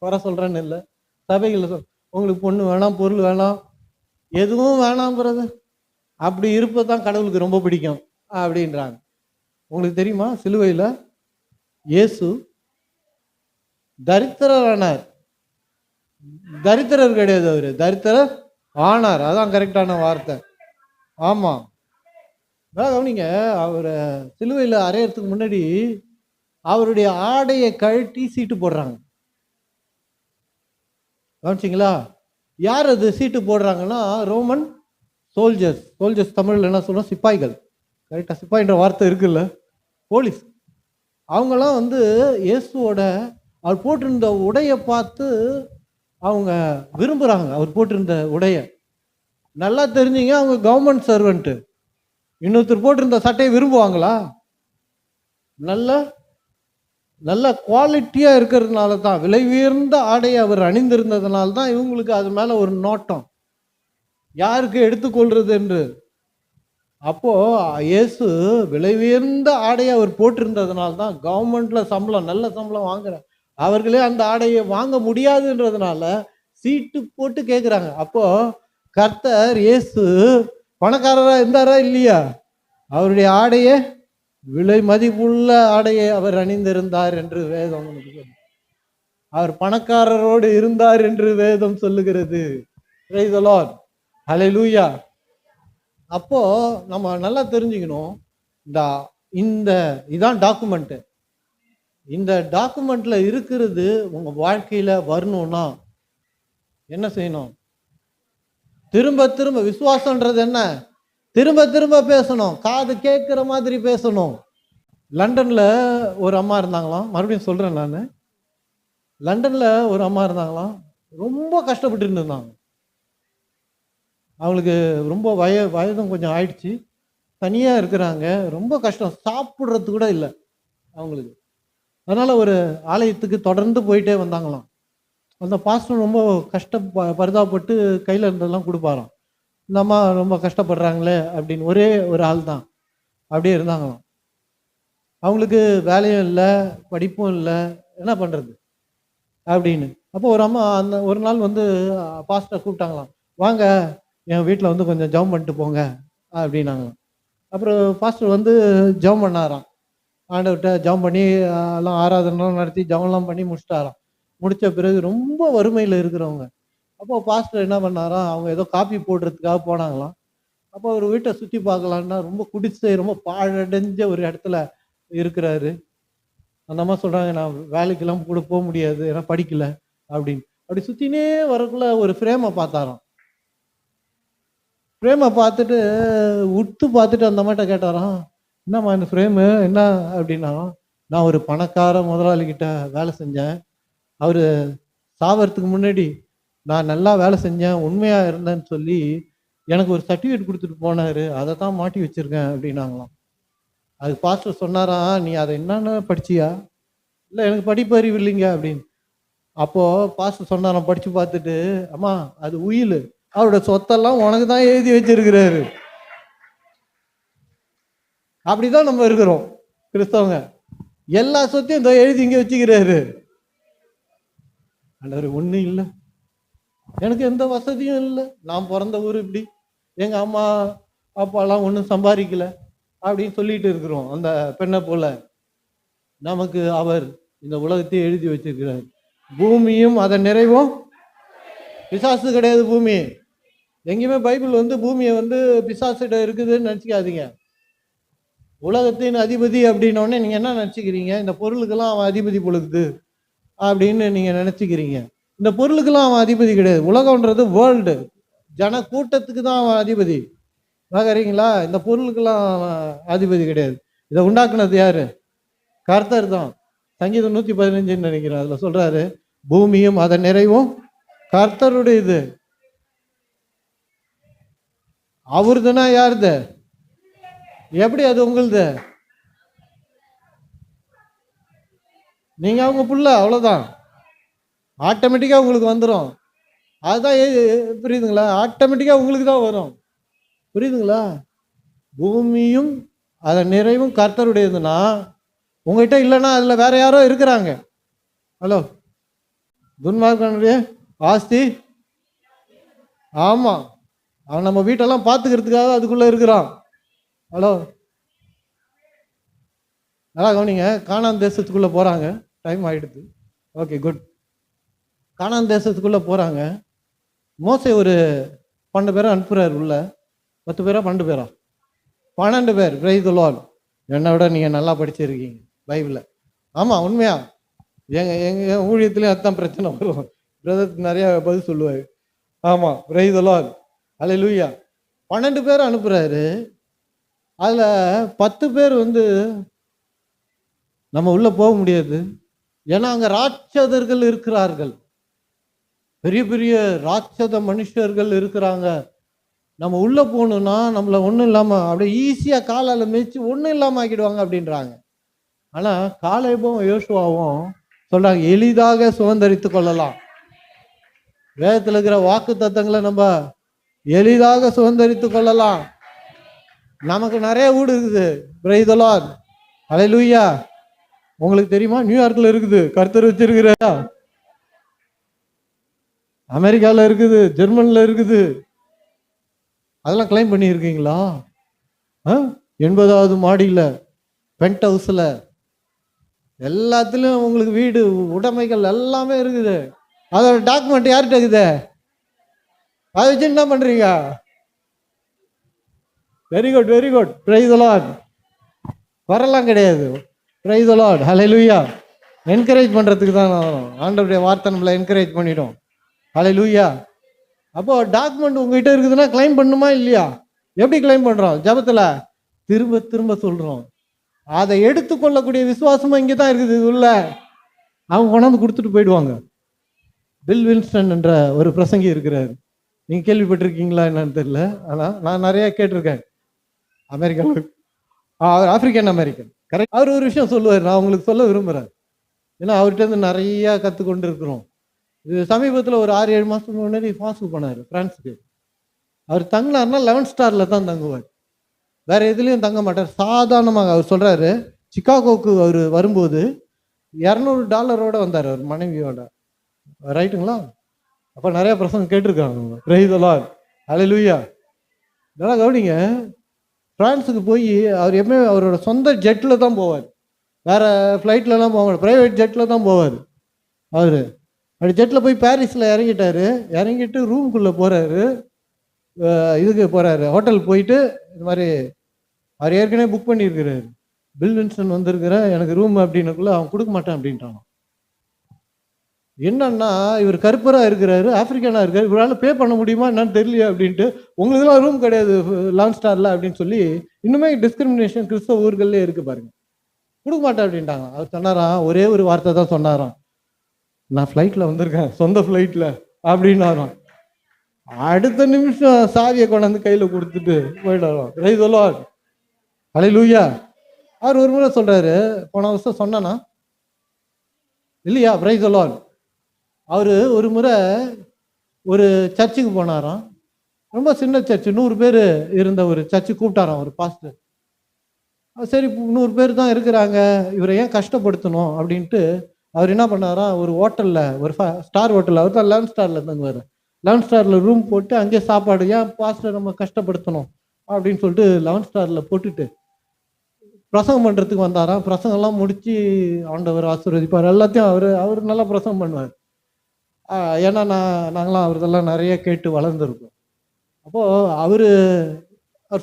குறை சொல்றேன்னு இல்லை, சபைகள் உங்களுக்கு பொண்ணு வேணாம், பொருள் வேணாம், எதுவும் வேணாம்ங்கிறது. அப்படி இருப்பதான் கடவுளுக்கு ரொம்ப பிடிக்கும் அப்படின்றாங்க. உங்களுக்கு தெரியுமா, சிலுவையில் இயேசு தரித்திரரானார். தரித்திரர் கிடையாது, அவரு தரித்திரர் ஆனார். அதான் கரெக்டான வார்த்தை. ஆமா, கவனிங்க. அவரை சிலுவையில் அறையறதுக்கு முன்னாடி அவருடைய ஆடையை கழட்டி சீட்டு போடுறாங்க. கவனிச்சிங்களா? யார் அது சீட்டு போடுறாங்கன்னா ரோமன் சோல்ஜர்ஸ். சோல்ஜர்ஸ் தமிழில் என்ன சொல்றோம்? சிப்பாய்கள். கரெக்டாக சிப்பாயின்ற வார்த்தை இருக்குல்ல, போலீஸ். அவங்களாம் வந்து இயேசுவோட அவர் போட்டிருந்த உடையை பார்த்து அவங்க விரும்புகிறாங்க. அவர் போட்டிருந்த உடைய நல்லா தெரிஞ்சுங்க, அவங்க கவர்மெண்ட் சர்வெண்ட்டு. இன்னொருத்தர் போட்டிருந்த சட்டையை விரும்புவாங்களா? நல்ல நல்ல குவாலிட்டியாக இருக்கிறதுனால தான், விலை உயர்ந்த ஆடையை அவர் அணிந்திருந்ததுனால தான் இவங்களுக்கு அது மேலே ஒரு நோட்டம், யாருக்கு எடுத்துக்கொள்றது என்று. அப்போ இயேசு விலை உயர்ந்த ஆடையை அவர் போட்டிருந்ததுனால தான் கவர்மெண்ட்ல சம்பளம், நல்ல சம்பளம் வாங்குறாங்க. அவர்களே அந்த ஆடையை வாங்க முடியாதுன்றதுனால சீட்டு போட்டு கேட்குறாங்க. அப்போ கர்த்தர் இயேசு பணக்காரரா இருந்தாரா இல்லையா? அவருடைய ஆடையை, விலை மதிப்புள்ள ஆடையை அவர் அணிந்திருந்தார் என்று வேதம் சொல்லுகிறது. அவர் பணக்காரரோடு இருந்தார் என்று வேதம் சொல்லுகிறது. Praise the Lord. Hallelujah. அப்போ நம்ம நல்லா தெரிஞ்சுக்கணும், இந்த இதான் டாக்குமெண்ட். இந்த டாக்குமெண்ட்ல இருக்கிறது உங்க வாழ்க்கையில வரணும்னா என்ன செய்யணும்? திரும்ப திரும்ப விசுவாசம்ன்றது என்ன? திரும்ப திரும்ப பேசணும், காது கேட்கிற மாதிரி பேசணும். லண்டன்ல ஒரு அம்மா இருந்தாங்களாம், மறுபடியும் சொல்றேன் நான். லண்டன்ல ஒரு அம்மா இருந்தாங்களாம், ரொம்ப கஷ்டப்பட்டு இருந்தாங்க. அவங்களுக்கு ரொம்ப வயதும் கொஞ்சம் ஆயிடுச்சு, தனியா இருக்கிறாங்க, ரொம்ப கஷ்டம், சாப்பிட்றது கூட இல்லை அவங்களுக்கு. அதனால ஒரு ஆலயத்துக்கு தொடர்ந்து போயிட்டே வந்தாங்களாம். அந்த பாஸ்டர் ரொம்ப பரிதாபப்பட்டு கையில் இருந்ததெல்லாம் கொடுப்பாராம். இந்த அம்மா ரொம்ப கஷ்டப்படுறாங்களே அப்படின்னு ஒரே ஒரு ஆள் தான் அப்படியே இருந்தாங்களாம். அவங்களுக்கு வேலையும் இல்லை, படிப்பும் இல்லை, என்ன பண்ணுறது அப்படின்னு. அப்போ ஒரு அம்மா அந்த ஒரு நாள் வந்து பாஸ்டர் கூப்பிட்டாங்களாம், வாங்க என் வீட்டில் வந்து கொஞ்சம் ஜெபம் பண்ணிட்டு போங்க அப்படின்னாங்களாம். அப்புறம் பாஸ்டர் வந்து ஜெபம் பண்ணாராம், ஆண்டவர்கிட்ட ஜெபம் பண்ணி எல்லாம் ஆராதனைலாம் நடத்தி ஜெபம்லாம் பண்ணி முடிச்சிட்டாராம். முடித்த பிறகு ரொம்ப வறுமையில் இருக்கிறவங்க. அப்போ பாஸ்டர் என்ன பண்ணாராம், அவங்க ஏதோ காப்பி போடுறதுக்காக போனாங்களாம். அப்போ ஒரு வீட்டை சுற்றி பார்க்கலான்னா ரொம்ப குடிசை, ரொம்ப பாழடைஞ்ச ஒரு இடத்துல இருக்கிறாரு. அந்த அம்மா சொல்கிறாங்க, நான் வேலைக்கெல்லாம் கூட போக முடியாது, ஏன்னா படிக்கல அப்படின்னு. அப்படி சுற்றினே வரக்குள்ள ஒரு ஃப்ரேமை பார்த்தாராம். ஃப்ரேமை பார்த்துட்டு உத்து பார்த்துட்டு அந்த அம்மாட்ட கேட்டாராம், என்னம்மா இந்த ஃப்ரேமு என்ன அப்படின்னா, நான் ஒரு பணக்கார முதலாளிகிட்ட வேலை செஞ்சேன், அவர் சாவறதுக்கு முன்னாடி நான் நல்லா வேலை செஞ்சேன், உண்மையாக இருந்தேன்னு சொல்லி எனக்கு ஒரு சர்டிஃபிகேட் கொடுத்துட்டு போனார், அதை தான் மாட்டி வச்சுருக்கேன் அப்படின்னாங்களாம். அது பாஸ்டர் சொன்னாராம், நீ அதை என்னென்ன படிச்சியா? இல்லை எனக்கு படிப்பு அறிவு இல்லைங்க அப்படின்னு. அப்போது பாஸ்டர் சொன்னாராம் படித்து பார்த்துட்டு, அம்மா அது உயில், அவரோட சொத்தெல்லாம் உனக்கு தான் எழுதி வச்சிருக்கிறாரு. அப்படிதான் நம்ம இருக்கிறோம் கிறிஸ்தவங்க, எல்லா சொத்தையும் இந்த எழுதி இங்கே வச்சுக்கிறாரு. ஆண்டவரே ஒன்றும் இல்லை, எனக்கு எந்த வசதியும் இல்லை, நான் பிறந்த ஊர் இப்படி, எங்கள் அம்மா அப்பாலாம் ஒன்றும் சம்பாதிக்கல அப்படின்னு சொல்லிட்டு இருக்கிறோம். அந்த பெண்ணை போல நமக்கு அவர் இந்த உலகத்தையும் எழுதி வச்சிருக்கிறார். பூமியும் அதன் நிறைவும், பிசாசு கிடையாது பூமி. எங்கேயுமே பைபிள் வந்து பூமியை வந்து பிசாசிட இருக்குதுன்னு நினச்சிக்காதீங்க. உலகத்தின் அதிபதி அப்படின்னோடனே நீங்கள் என்ன நினச்சிக்கிறீங்க, இந்த பொருளுக்கெல்லாம் அவன் அதிபதி பொழுது அப்படின்னு நீங்கள் நினச்சிக்கிறீங்க. இந்த பொருளுக்கெல்லாம் அவன் அதிபதி கிடையாது. உலகம்ன்றது வேர்ல்டு, ஜன கூட்டத்துக்கு தான் அவன் அதிபதி. பார்க்குறீங்களா? இந்த பொருளுக்கெல்லாம் அதிபதி கிடையாது. இதை உண்டாக்குனது யாரு? கர்த்தர் தான். சங்கீதம் 115 நினைக்கிறேன், அதில் சொல்றாரு, பூமியும் அதன் நிறைவும் கர்த்தருடைய இது. அவருதுன்னா யாருது? எப்படி அது உங்களுது? நீங்க அவங்க புள்ள, அவ்வளவுதான். ஆட்டோமேட்டிக்கா உங்களுக்கு வந்துடும். அதுதான் புரியுதுங்களா? ஆட்டோமேட்டிக்கா உங்களுக்கு தான் வரும். புரியுதுங்களா? பூமியும் அதன் நிறைவும் கர்த்தருடையதுன்னா உங்ககிட்ட இல்லைன்னா அதுல வேற யாரோ இருக்கிறாங்க. ஹலோ, துன்மார்க்கனுடைய ஆஸ்தி, ஆமா, அவன் நம்ம வீட்டெல்லாம் பார்த்துக்கிறதுக்காக அதுக்குள்ள இருக்கிறான். ஹலோ, நல்லா கவனிங்க. கானான் தேசத்துக்குள்ள போறாங்க, டைம் ஆயிடுது. Okay, good. கானான் தேசத்துக்குள்ள போறாங்க. மோசே ஒரு 12 பேரை அனுப்புறாரு உள்ள. 10 பேரா 12 பேரா? 12 பேர். Price the Lord. என்னை விட நீங்க நல்லா படிச்சிருக்கீங்க பைபிள. ஆமா, உண்மையா எங்க ஊழியத்திலேயும் அதுதான் பிரச்சனை வரும். பிரதருக்கு நிறைய பதில் சொல்லுவாரு. ஆமா, பிரைஸ் தி லார்ட். ஹல்லேலூயா. 12 பேர் அனுப்புறாரு. அதுல 10 பேர் வந்து நம்ம உள்ள போக முடியாது, ஏன்னா அங்க ராட்சதர்கள் இருக்கிறார்கள், பெரிய பெரிய ராட்சத மனுஷர்கள் இருக்கிறாங்க. நம்ம உள்ள போகணும்னா நம்மள ஒன்றும் இல்லாம அப்படியே ஈஸியா காலால மேய்ச்சி ஒன்றும் இல்லாம ஆக்கிடுவாங்க அப்படின்றாங்க. ஆனா காலேபும் யோசுவாவும் சொல்றாங்க, எளிதாக சுதந்தரித்து கொள்ளலாம். வேதத்தில் இருக்கிற வாக்கு தத்தங்களை நம்ம எளிதாக சுதந்தரித்து கொள்ளலாம். நமக்கு நிறைய வீடு இருக்குது. Praise the lord. ஹல்லேலூயா. உங்களுக்கு தெரியுமா, நியூயார்க்ல இருக்குது, கர்த்தர் வச்சிருக்கிறா. அமெரிக்கால இருக்குது, ஜெர்மன்ல இருக்குது. அதெல்லாம் கிளைம் பண்ணியிருக்கீங்களா? 80வது மாடியில் பென்ட் ஹவுஸில் எல்லாத்துலேயும் உங்களுக்கு வீடு உடைமைகள் எல்லாமே இருக்குது. அதோட டாக்குமெண்ட் யார்கிட்ட இருக்குது? அதை வச்சு என்ன பண்ணுறீங்க? Very good, very good. Price the Lord. வரலாம் கிடையாது. Price the lord. Hallelujah. Encourage பண்ணுறதுக்கு தான் ஆண்டவருடைய வார்த்தை நம்மளை என்கரேஜ் பண்ணிடும். ஹல்லேலூயா. அப்போ டாக்குமெண்ட் உங்ககிட்ட இருக்குதுன்னா கிளைம் பண்ணுமா இல்லையா? எப்படி கிளைம் பண்ணுறோம்? ஜெபத்தில் திரும்ப திரும்ப சொல்கிறோம். அதை எடுத்துக்கொள்ளக்கூடிய விசுவாசமும் இங்கே தான் இருக்குது. உள்ள அவங்க கொண்டாந்து கொடுத்துட்டு போயிடுவாங்க. பில் வின்ஸ்டன் என்ற ஒரு பிரசங்கி இருக்கிறார். நீங்கள் கேள்விப்பட்டிருக்கீங்களா என்னன்னு தெரியல. ஆனால் நான் நிறையா கேட்டிருக்கேன். அமெரிக்காவில் அவர் ஆப்பிரிக்கன் அமெரிக்கன். கரெக்ட். அவர் ஒரு விஷயம் சொல்லுவார், நான் உங்களுக்கு சொல்ல விரும்புகிறேன். ஏன்னா அவர்கிட்ட இருந்து நிறையா கற்றுக்கொண்டு இருக்கிறோம். இது சமீபத்தில் ஒரு 6-7 மாதத்துக்கு முன்னாடி ஃப்ரான்ஸுக்கு போனார். ஃப்ரான்ஸுக்கு அவர் தங்கினார்னா 11 ஸ்டாரில் தான் தங்குவார். வேறு எதுலேயும் தங்க மாட்டார். சாதாரணமாக அவர் சொல்கிறாரு, சிகாகோவுக்கு அவர் வரும்போது $200 வந்தார் அவர் மனைவியோட. ரைட்டுங்களா? அப்போ நிறையா பிரசங்கம் கேட்டிருக்காங்க. Praise the lord. ஹல்லேலூயா. நல்லா கவனிங்க. ஃப்ரான்ஸுக்கு போய் அவர் எப்பவுமே அவரோட சொந்த ஜெட்டில் தான் போவார். வேறு ஃப்ளைட்லலாம் போவார். ப்ரைவேட் ஜெட்டில் தான் போவார். அவர் அப்படி ஜெட்டில் போய் பாரிஸில் இறங்கிட்டார். இறங்கிட்டு ரூமுக்குள்ளே போகிறாரு. இதுக்கு போகிறாரு, ஹோட்டல் போயிட்டு இந்த மாதிரி அவர் ஏற்கனவே புக் பண்ணியிருக்கிறாரு. பில் வின்ஸ்டன் வந்திருக்கிறேன், எனக்கு ரூம் அப்படின்னக்குள்ளே அவன் கொடுக்க மாட்டேன் அப்படின்ட்டான். என்னன்னா இவர் கருப்பராக இருக்கிறாரு, ஆப்பிரிக்கனாக இருக்கார், இவரால் பே பண்ண முடியுமா என்னன்னு தெரியலையா அப்படின்ட்டு, உங்களுக்குலாம் ரூம் கிடையாது 11 ஸ்டாரில் அப்படின்னு சொல்லி இன்னுமே டிஸ்கிரிமினேஷன் கிறிஸ்தவ ஊர்கள்லேயே இருக்குது பாருங்க. கொடுக்க மாட்டேன் அப்படின்ட்டாங்க. அவர் சொன்னாராம், ஒரே ஒரு வார்த்தை தான் சொன்னாராம், நான் ஃப்ளைட்டில் வந்திருக்கேன், சொந்த ஃப்ளைட்டில் அப்படின்னாராம். அடுத்த நிமிஷம் சாவியை கொண்டாந்து கையில் கொடுத்துட்டு போயிடாராம். Price the lord. ஹல்லேலூயா. அவர் ஒரு முறை சொல்கிறாரு, போன வருஷம் சொன்னானா இல்லையா? Price the Lord. அவர் ஒரு முறை ஒரு சர்ச்சுக்கு போனாராம். ரொம்ப சின்ன சர்ச்சு, 100 பேர் இருந்த ஒரு சர்ச்சு கூப்பிட்டாராம் ஒரு பாஸ்டர். சரி 100 பேர் தான் இருக்கிறாங்க, இவரை ஏன் கஷ்டப்படுத்தணும் அப்படின்ட்டு அவர் என்ன பண்ணாராம், ஒரு ஹோட்டலில், ஒரு ஸ்டார் ஹோட்டலில், அவர் தான் 11 ஸ்டாரில் தங்குவார். 11 ஸ்டாரில் ரூம் போட்டு அங்கேயே சாப்பாடு, ஏன் பாஸ்டர் நம்ம கஷ்டப்படுத்தணும் அப்படின்னு சொல்லிட்டு 11 ஸ்டாரில் போட்டுட்டு பிரசங்கம் பண்ணுறதுக்கு வந்தாராம். பிரசங்கம்லாம் முடித்து ஆண்டவர் ஆசீர்வதிப்பார், எல்லாத்தையும் அவர் நல்லா பிரசங்கம் பண்ணுவார். ஏன்னா நாங்களாம் அவர்தெல்லாம் நிறைய கேட்டு வளர்ந்துருக்கோம். அப்போது அவர்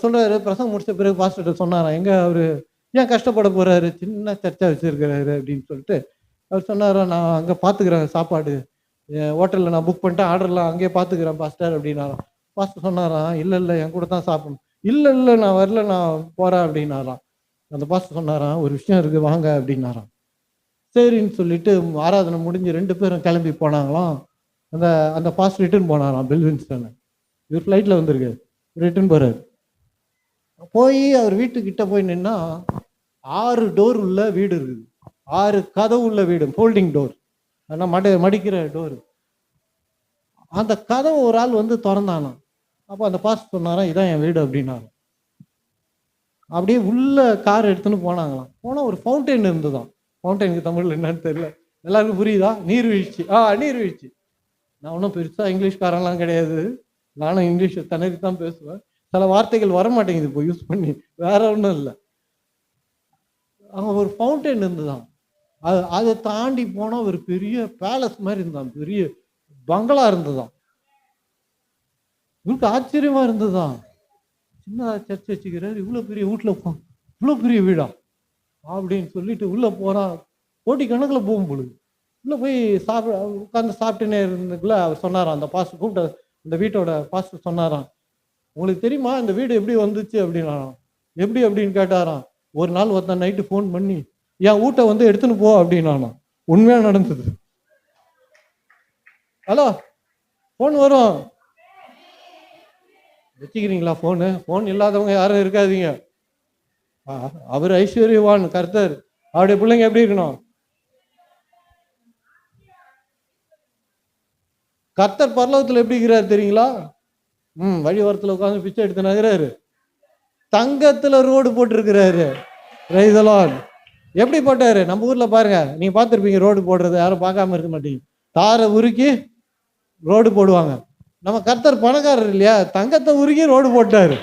சொல்கிறாரு, பிரசங்கம் முடிச்ச பிறகு பாஸ்டர்கிட்ட சொன்னாராம், எங்கே அவர் ஏன் கஷ்டப்பட போகிறாரு, சின்ன சர்ச்சாக வச்சுருக்கிறாரு அப்படின்னு சொல்லிட்டு அவர் சொன்னாராம், நான் அங்கே பார்த்துக்கிறேன், சாப்பாடு ஹோட்டலில் நான் புக் பண்ணிட்டேன், ஆர்டர்லாம் அங்கேயே பார்த்துக்கிறேன் பாஸ்டர் அப்படின்னாராம். பாஸ்டர் சொன்னாராம், இல்லை என் கூட தான் சாப்பிடணும். இல்லை நான் வரல, நான் போகிறேன் அப்படின்னாராம். அந்த பாஸ்டர் சொன்னாராம், ஒரு விஷயம் இருக்குது வாங்க அப்படின்னாராம். சரின்னு சொல்லிட்டு ஆராதனை முடிஞ்சு 2 பேரும் கிளம்பி போனாங்களாம். அந்த பாஸ்டர் ரிட்டர்ன் போனாராம். பில் வின்ஸ்டன் இவர் ஃப்ளைட்டில் வந்திருக்கு, ரிட்டர்ன் போகிறார். போய் அவர் வீட்டுக்கிட்ட போய் நின்னா 6 டோர் உள்ள வீடு இருக்குது, 6 கதவு உள்ள வீடு, ஃபோல்டிங் டோர், ஆனால் மடிக்கிற டோர். அந்த கதவை ஒரு ஆள் வந்து திறந்தானா. அப்போ அந்த பாஸ்டர் சொன்னாராம், இதான் என் வீடு அப்படின்னாராம். அப்படியே உள்ள கார் எடுத்துன்னு போனாங்களாம். போனால் ஒரு ஃபவுண்டைன் இருந்துதான். ஃபவுண்டைனுக்கு தமிழில் என்னன்னு தெரியல, எல்லாருக்கும் புரியுதா? நீர்வீழ்ச்சி. நீர்வீழ்ச்சி. நான் ஒன்றும் பெருசாக இங்கிலீஷ்காரெல்லாம் கிடையாது, நானும் இங்கிலீஷ் தனக்கு தான் பேசுவேன், சில வார்த்தைகள் வரமாட்டேங்குது இப்போ யூஸ் பண்ணி, வேற ஒன்றும் இல்லை. அங்கே ஒரு ஃபவுண்டைன் இருந்துதான். அதை தாண்டி போனால் ஒரு பெரிய பேலஸ் மாதிரி இருந்தான், பெரிய பங்களா இருந்ததுதான். இவருக்கு ஆச்சரியமா இருந்ததுதான், சின்ன சர்ச் வச்சுக்கிறாரு, இவ்வளோ பெரிய வீட்டில் இவ்வளோ பெரிய வீடா அப்படின்னு சொல்லிட்டு உள்ளே போகிறான். கோடி கணக்கில் போகும் பொழுது உள்ளே போய் உட்காந்து சாப்பிட்டுனே இருந்ததுக்குள்ள அவர் சொன்னாராம், அந்த பாஸ்டர் கூப்பிட்ட அந்த வீட்டோட பாஸ்டர் சொன்னாராம், உங்களுக்கு தெரியுமா இந்த வீடு எப்படி வந்துச்சு அப்படின்னாராம். எப்படி அப்படின்னு கேட்டாராம். ஒரு நாள் ஒருத்தன் நைட்டு ஃபோன் பண்ணி என் வீட்டை வந்து எடுத்துன்னு போ அப்படின்னானா. உண்மையாக நடந்தது. ஹலோ, ஃபோன் வரும், வச்சுக்கிறீங்களா ஃபோனு? ஃபோன் இல்லாதவங்க யாரும் இருக்காதீங்க. அவர் ஐஸ்வர்யவான் கர்த்தர், அவருடைய பிள்ளைங்க எப்படி இருக்கணும்? கர்த்தர் பரலோகத்தில் எப்படி இருக்கிறார் தெரியுங்களா? வழி ஓரத்தில் உட்காந்து பிச்சை எடுத்து நகராரு, தங்கத்தில் ரோடு போட்டிருக்கிறாரு. Praise the lord. எப்படி போட்டாரு? நம்ம ஊரில் பாருங்க, நீங்கள் பார்த்துருப்பீங்க, ரோடு போடுறது யாரும் பார்க்காம இருக்க மாட்டீங்க. தாரை உருக்கி ரோடு போடுவாங்க. நம்ம கர்த்தர் பணக்காரர் இல்லையா, தங்கத்தை உருகி ரோடு போட்டாரு.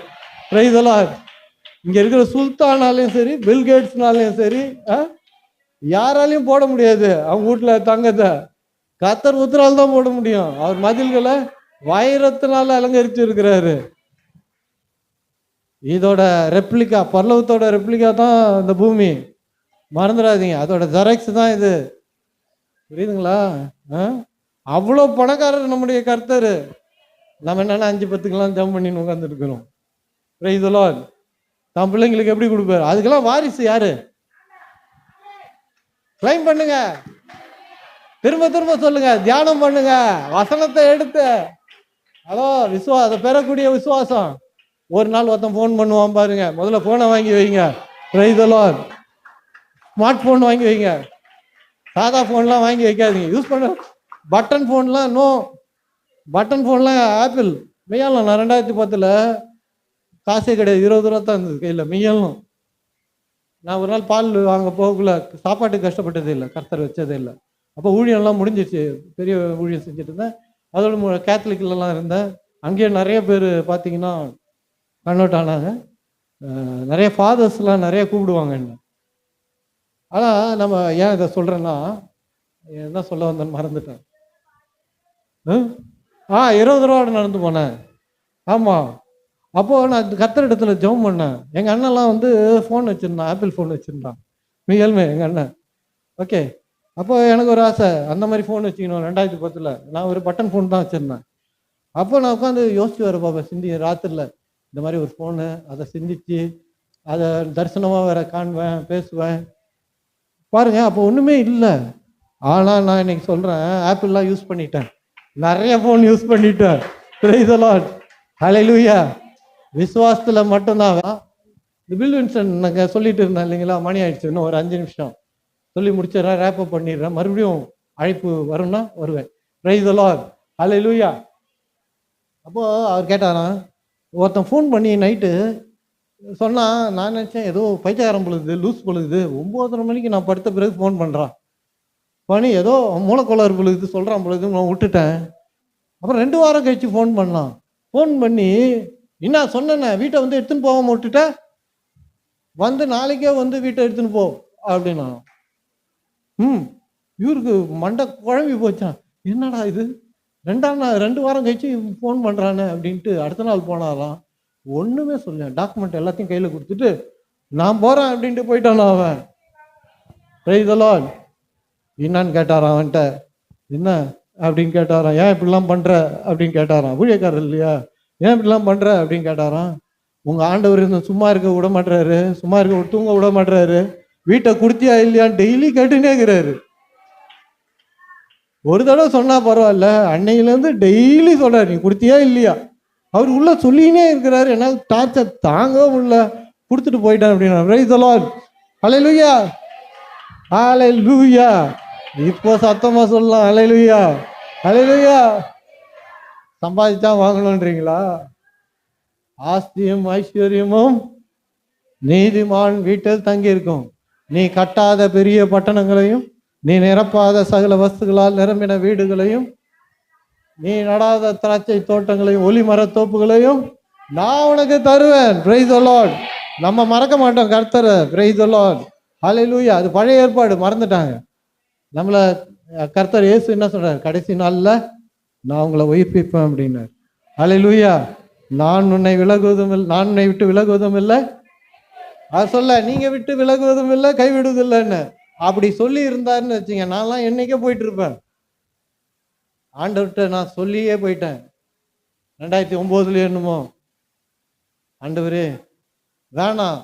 Price the Lord. இங்க இருக்கிற சுல்தானாலையும் சரி, பில்கேட்ஸ்னாலையும் சரி, யாராலையும் போட முடியாது அவங்க வீட்டுல தங்கத்தை. கர்த்தர் உத்தரால் தான் போட முடியும். அவர் மதில்களை வைரத்தினால அலங்கரிச்சு இருக்கிறாரு. இதோட ரெப்ளிகா, பர்லவத்தோட ரெப்ளிகா தான் இந்த பூமி, மறந்துடாதீங்க. அதோட ஜெராக்ஸ் தான் இது. புரியுதுங்களா? அவ்வளோ பணக்காரர் நம்முடைய கர்த்தர். நம்ம என்னன்னா 5-10 ஜம் பண்ணின்னு உட்காந்துட்டு இருக்கிறோம். Price the Lord. தம் பிள்ளைங்களுக்கு எப்படி கொடுப்பாரு? அதுக்கெல்லாம் வாரிசு யாரு? கிளைம் பண்ணுங்க, திரும்ப திரும்ப சொல்லுங்க, தியானம் பண்ணுங்க, வசனத்தை எடுத்து. ஹலோ, அதை பெறக்கூடிய விசுவாசம். ஒரு நாள் ஒருத்தன் ஃபோன் பண்ணுவான் பாருங்க, முதல்ல போனை வாங்கி வைங்க. Praise the lord. Smart phone வாங்கி வைங்க, சாதா போன்லாம் வாங்கி வைக்காதீங்க. யூஸ் பண்ண பட்டன் போன்லாம் நோ. பட்டன் போன்லாம் ஆப்பிள். மெய்யாலும் நான் 2010 காசே கிடையாது, 20 ரூபா தான் இருந்தது கையில். மெய்யாலும் நான் ஒரு நாள் பால் வாங்க போகக்குள்ள சாப்பாட்டுக்கு கஷ்டப்பட்டதே இல்லை, கர்த்தர் வச்சதே இல்லை. அப்போ ஊழியெல்லாம் முடிஞ்சிச்சு, பெரிய ஊழியம் செஞ்சுட்டு இருந்தேன். அதோட கேத்தலிக்லாம் இருந்தேன். அங்கேயே நிறைய பேர் பார்த்தீங்கன்னா கன்வெர்ட் ஆனாங்க. நிறைய ஃபாதர்ஸ்லாம் நிறைய கூப்பிடுவாங்க என்ன. ஆனால் நம்ம ஏன் இதை சொல்கிறேன்னா, என்ன சொல்ல வந்தேன்னு மறந்துட்டேன். 20 ரூபாவோட நடந்து போனேன். ஆமாம். அப்போது நான் கர்த்தர் இடத்துல ஜெபம் பண்ணேன். எங்கள் அண்ணன்லாம் வந்து ஃபோன் வச்சுருந்தான், ஆப்பிள் ஃபோன் வச்சுருந்தான். மிகல்மே எங்கள் அண்ணன். ஓகே. அப்போ எனக்கு ஒரு ஆசை, அந்த மாதிரி ஃபோன் வச்சுக்கணும். 2010 நான் ஒரு பட்டன் ஃபோன் தான் வச்சுருந்தேன். அப்போ நான் உட்காந்து யோசிச்சு வர பாப்பேன், சிந்தி ராத்திரில் இந்த மாதிரி ஒரு ஃபோனு, அதை சிந்திச்சு அதை தரிசனமாக வேற காணுவேன், பேசுவேன் பாருங்க. அப்போ ஒன்றுமே இல்லை. ஆனால் நான் இன்னைக்கு சொல்கிறேன், ஆப்பிள்லாம் யூஸ் பண்ணிட்டேன், நிறைய ஃபோன் யூஸ் பண்ணிட்டேன். Praise the lord. ஹல்லேலூயா. விசுவாசத்தில் மட்டும்தான். இந்த பில் வின்சன் நாங்கள் சொல்லிட்டு இருந்தேன் இல்லைங்களா, மணி ஆயிடுச்சு, இன்னும் ஒரு 5 நிமிஷம் சொல்லி முடிச்சிடறேன், ரேப்பப் பண்ணிடுறேன். மறுபடியும் அழைப்பு வரும்னா வருவேன். Praise the lord. ஹல்லேலூயா. அப்போது அவர் கேட்டாராம், ஒருத்தன் ஃபோன் பண்ணி நைட்டு சொன்னான். நான் நினச்சேன் ஏதோ பைத்தியக்காரன் பொழுது, லூஸ் பொழுது, 9:30 மணிக்கு நான் படுத்த பிறகு ஃபோன் பண்ணுறான். பண்ணி ஏதோ மூலக்கோளாறு பொழுது சொல்கிறான் பொழுது நான் விட்டுட்டேன். அப்புறம் 2 வாரம் கழிச்சு ஃபோன் பண்ணான். ஃபோன் பண்ணி என்ன சொன்னேண்ணே, வீட்டை வந்து எடுத்துன்னு போகாமல் விட்டுட்டேன், வந்து நாளைக்கே வந்து வீட்டை எடுத்துன்னு போ அப்படின்னா. இவருக்கு மண்டை குழம்பி போச்சான். என்னடா இது, 2 வாரம் கழிச்சு ஃபோன் பண்ணுறானே அப்படின்ட்டு அடுத்த நாள் போனாராம். ஒன்றுமே சொல்ல, டாக்குமெண்ட் எல்லாத்தையும் கையில் கொடுத்துட்டு நான் போகிறேன் அப்படின்ட்டு போயிட்டான் அவன். Price the Lord. என்னான்னு கேட்டாரான் அவன்கிட்ட. என்ன அப்படின்னு கேட்டாரான். ஏன் இப்படிலாம் பண்ணுற அப்படின்னு கேட்டாரான். ஊழியக்காரர் இல்லையா, ஏன் இப்படிலாம் பண்ணுற அப்படின்னு கேட்டாரான். உங்கள் ஆண்டவர் சும்மா இருக்க விட மாட்டுறாரு, சும்மா இருக்க தூங்க விட மாட்டுறாரு, வீட்டை கொடுத்தியா இல்லையான்னு டெய்லி கேட்டுனே இருக்கிறாரு. ஒரு தடவை சொன்னா பரவாயில்ல, அன்னையிலேருந்து டெய்லி சொல்றாரு, நீ கொடுத்தியா இல்லையா. அவர் உள்ள சொல்லினே இருக்கிறாரு. என்னால் டார்ச்சர் தாங்கவும் முடியல, கொடுத்துட்டு போயிட்டேன் அப்படின்னா. Praise the lord. Hallelujah. Hallelujah. இப்போ சத்தமா சொல்லலாம், ஹல்லேலூயா. ஹல்லேலூயா. சம்பாதிச்சா வாங்கணுன்றீங்களா? ஆஸ்தியும் ஐஸ்வர்யமும் நீதிமான் வீட்டில் தங்கி இருக்கும். நீ கட்டாத பெரிய பட்டணங்களையும், நீ நிரப்பாத சகல வஸ்துகளால் நிரம்பின வீடுகளையும், நீ நடாத திராட்சை தோட்டங்களையும் ஒலிமர தோப்புகளையும் நான் உனக்கு தருவேன். Praise the lord. நம்ம மறக்க மாட்டோம் கர்த்தரை. Praise the lord. ஹல்லேலூயா. அது பழைய ஏற்பாடு, மறந்துட்டாங்க. நம்மளை கர்த்தர் இயேசு என்ன சொல்றாரு, கடைசி நாளில் நான் உங்களை உயிர்ப்பிப்பேன் அப்படின்னார். ஹல்லேலூயா. நான் உன்னை விலகுவதும் இல்லை, நான் உன்னை விட்டு விலகுவதும் இல்லை. அது சொல்ல, நீங்க விட்டு விலகுவதும் இல்லை, கைவிடுவதில்லைன்னு அப்படி சொல்லி இருந்தாருன்னு வச்சுங்க, நான்லாம் என்னைக்கே போயிட்டு இருப்பேன். ஆண்டவர்கிட்ட நான் சொல்லியே போயிட்டேன். 2009 என்னமோ, ஆண்டவரே வேணாம்,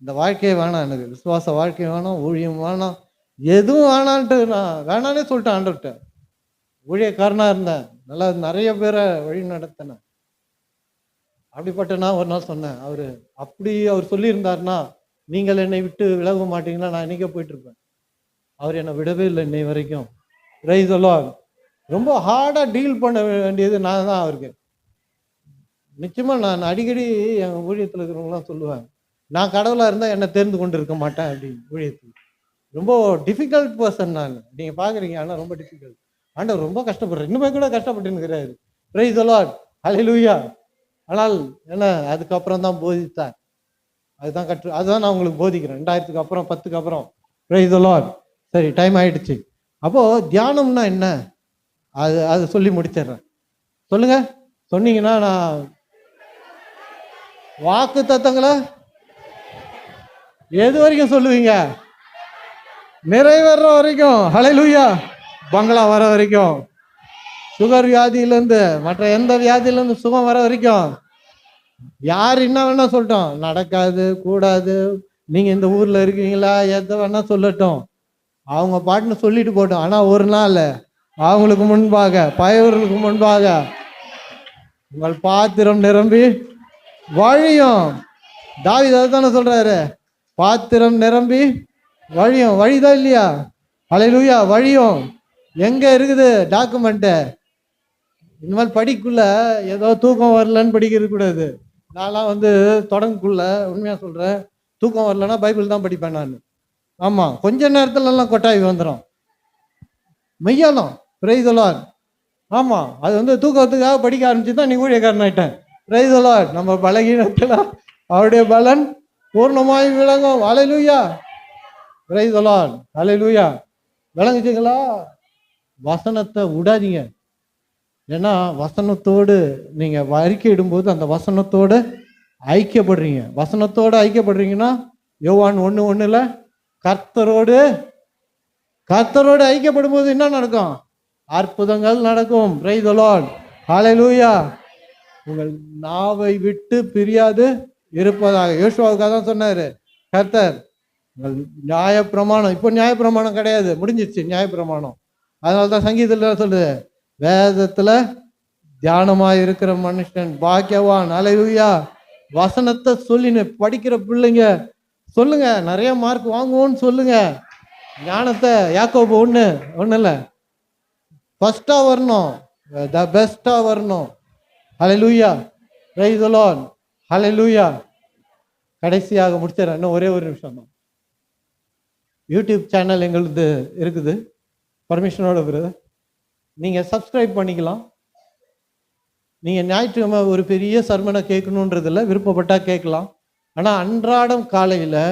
இந்த வாழ்க்கையே வேணாம், எனக்கு விசுவாச வாழ்க்கை வேணாம், ஊழியம் வேணாம், எதுவும் வேணான்ட்டு நான் வேணானே சொல்லிட்டேன் ஆண்டவர்கிட்ட. ஊழியக்காரனாக இருந்தேன், நல்லா நிறைய பேரை வழி நடத்தினேன். அப்படிப்பட்ட நான் ஒரு நாள் சொன்னேன், அவர் சொல்லியிருந்தாருன்னா நீங்கள் என்னை விட்டு விலக மாட்டீங்கன்னா நான் என்னைக்கே போயிட்டு இருப்பேன். அவர் என்னை விடவே இல்லை இன்னை வரைக்கும். Price the Lord. ரொம்ப ஹார்டாக டீல் பண்ண வேண்டியது நான் தான் அவருக்கு. நிச்சயமாக நான் அடிக்கடி எங்கள் ஊழியத்தில் இருக்கிறவங்களாம் சொல்லுவேன், நான் கடவுளாக இருந்தால் என்னை தேர்ந்து கொண்டு இருக்க மாட்டேன் அப்படின்னு. ஊழியத்தில் ரொம்ப டிஃபிகல்ட் பர்சன் நான். நீங்கள் பார்க்குறீங்க, ஆனால் ரொம்ப டிஃபிகல்ட். ஆண்டவர் ரொம்ப கஷ்டப்படுறேன், இன்னுமே கூட கஷ்டப்பட்டுன்னு இருக்கிறாரு. Praise the lord. ஹல்லேலூயா. ஆனால் என்ன அதுக்கப்புறம் தான் போதித்தார். அதுதான் அதுதான் நான் உங்களுக்கு போதிக்கிறேன் 2000க்கு அப்புறம் 10க்கு அப்புறம். Price the Lord. சரி, டைம் ஆயிடுச்சு. அப்போ தியானம்னா என்ன, அது சொல்லி முடிச்சிடுறேன். சொல்லுங்க. சொன்னீங்கன்னா நான் வாக்கு தத்தங்களை எது வரைக்கும் சொல்லுவீங்க? நிறைவேற வரைக்கும். ஹல்லேலூயா. பங்களா வர வரைக்கும், சுகர் வியாதியிலேருந்து மற்ற எந்த வியாதியிலேருந்து சுகம் வர வரைக்கும். யார் என்ன வேணா சொல்லட்டும், நடக்காது கூடாது, நீங்க இந்த ஊர்ல இருக்கீங்களா, எதை வேணா சொல்லட்டும், அவங்க பாட்டுன்னு சொல்லிட்டு போட்டோம். ஆனா ஒரு நாள் அவங்களுக்கு முன்பாக, பயவர்களுக்கு முன்பாக உங்கள் பாத்திரம் நிரம்பி வழியும். தாவீது அதுதானே சொல்றாரு, பாத்திரம் நிரம்பி வழியும். வழிதான் இல்லையா? ஹல்லேலூயா. வழியும். எங்க இருக்குது டாக்குமெண்ட்டு? இனிமேல் படிக்குள்ள ஏதோ தூக்கம் வரலன்னு படிக்கிறது கூடாது. நான்லாம் தொடங்கக்குள்ள உண்மையா சொல்றேன், தூக்கம் வரலன்னா பைபிள் தான் படிப்பேன் நான். ஆமா, கொஞ்ச நேரத்துலலாம் கொட்டாய் வந்துடும். மெய்யாலும். Praise the lord. ஆமா, அது தூக்கத்துக்காக படிக்க ஆரம்பிச்சு தான் நீ ஊழியக்காரன் ஆயிட்டேன். Praise the lord. நம்ம பலகீனத்தில் அவருடைய பலன் பூர்ணமாய் விளங்கும். Hallelujah. Praise the lord. Hallelujah. விளங்குச்சுங்களா? வசனத்தை விடாதீங்க. ஏன்னா வசனத்தோடு நீங்க அறிக்கை இடும்போது அந்த வசனத்தோடு ஐக்கியப்படுறீங்க. வசனத்தோடு ஐக்கியப்படுறீங்கன்னா யோவான் 1:1 கர்த்தரோடு ஐக்கியப்படும் போது என்ன நடக்கும்? அற்புதங்கள் நடக்கும். Praise the lord. ஹல்லேலூயா. உங்கள் நாவை விட்டு பிரியாது இருப்பதாக. யோசுவாவுக்காக தான் சொன்னாரு கர்த்தர், உங்கள் நியாயப்பிரமாணம். இப்போ நியாயப்பிரமாணம் கிடையாது, முடிஞ்சிருச்சு நியாயப்பிரமாணம். அதனால்தான் சங்கீதத்தில் சொல்லுது, வேதத்துல தியானமாய் இருக்கிற மனுஷன் பாக்கியவான். ஹல்லேலூயா. வசனத்தை சொல்லின்னு படிக்கிற பிள்ளைங்க சொல்லுங்க, நிறைய மார்க் வாங்குவோன்னு சொல்லுங்க. ஞானத்தை யாக்கோபு 1:1 இல்லை, ஃபர்ஸ்டா வரணும், த பெஸ்டா வரணும். Hallelujah. Praise the lord. Hallelujah. கடைசியாக முடிச்சிடறேன், இன்னும் ஒரே ஒரு நிமிஷம் தான். யூடியூப் சேனல் எங்களுது இருக்குது, பர்மிஷனோட பிரதர். நீங்கள் சப்ஸ்கிரைப் பண்ணிக்கலாம். நீங்கள் ஞாயிற்றுக்கிழமை ஒரு பெரிய சர்மனை கேட்கணுன்றதில்ல, விருப்பப்பட்டால் கேட்கலாம். ஆனால் அன்றாடம் காலையில்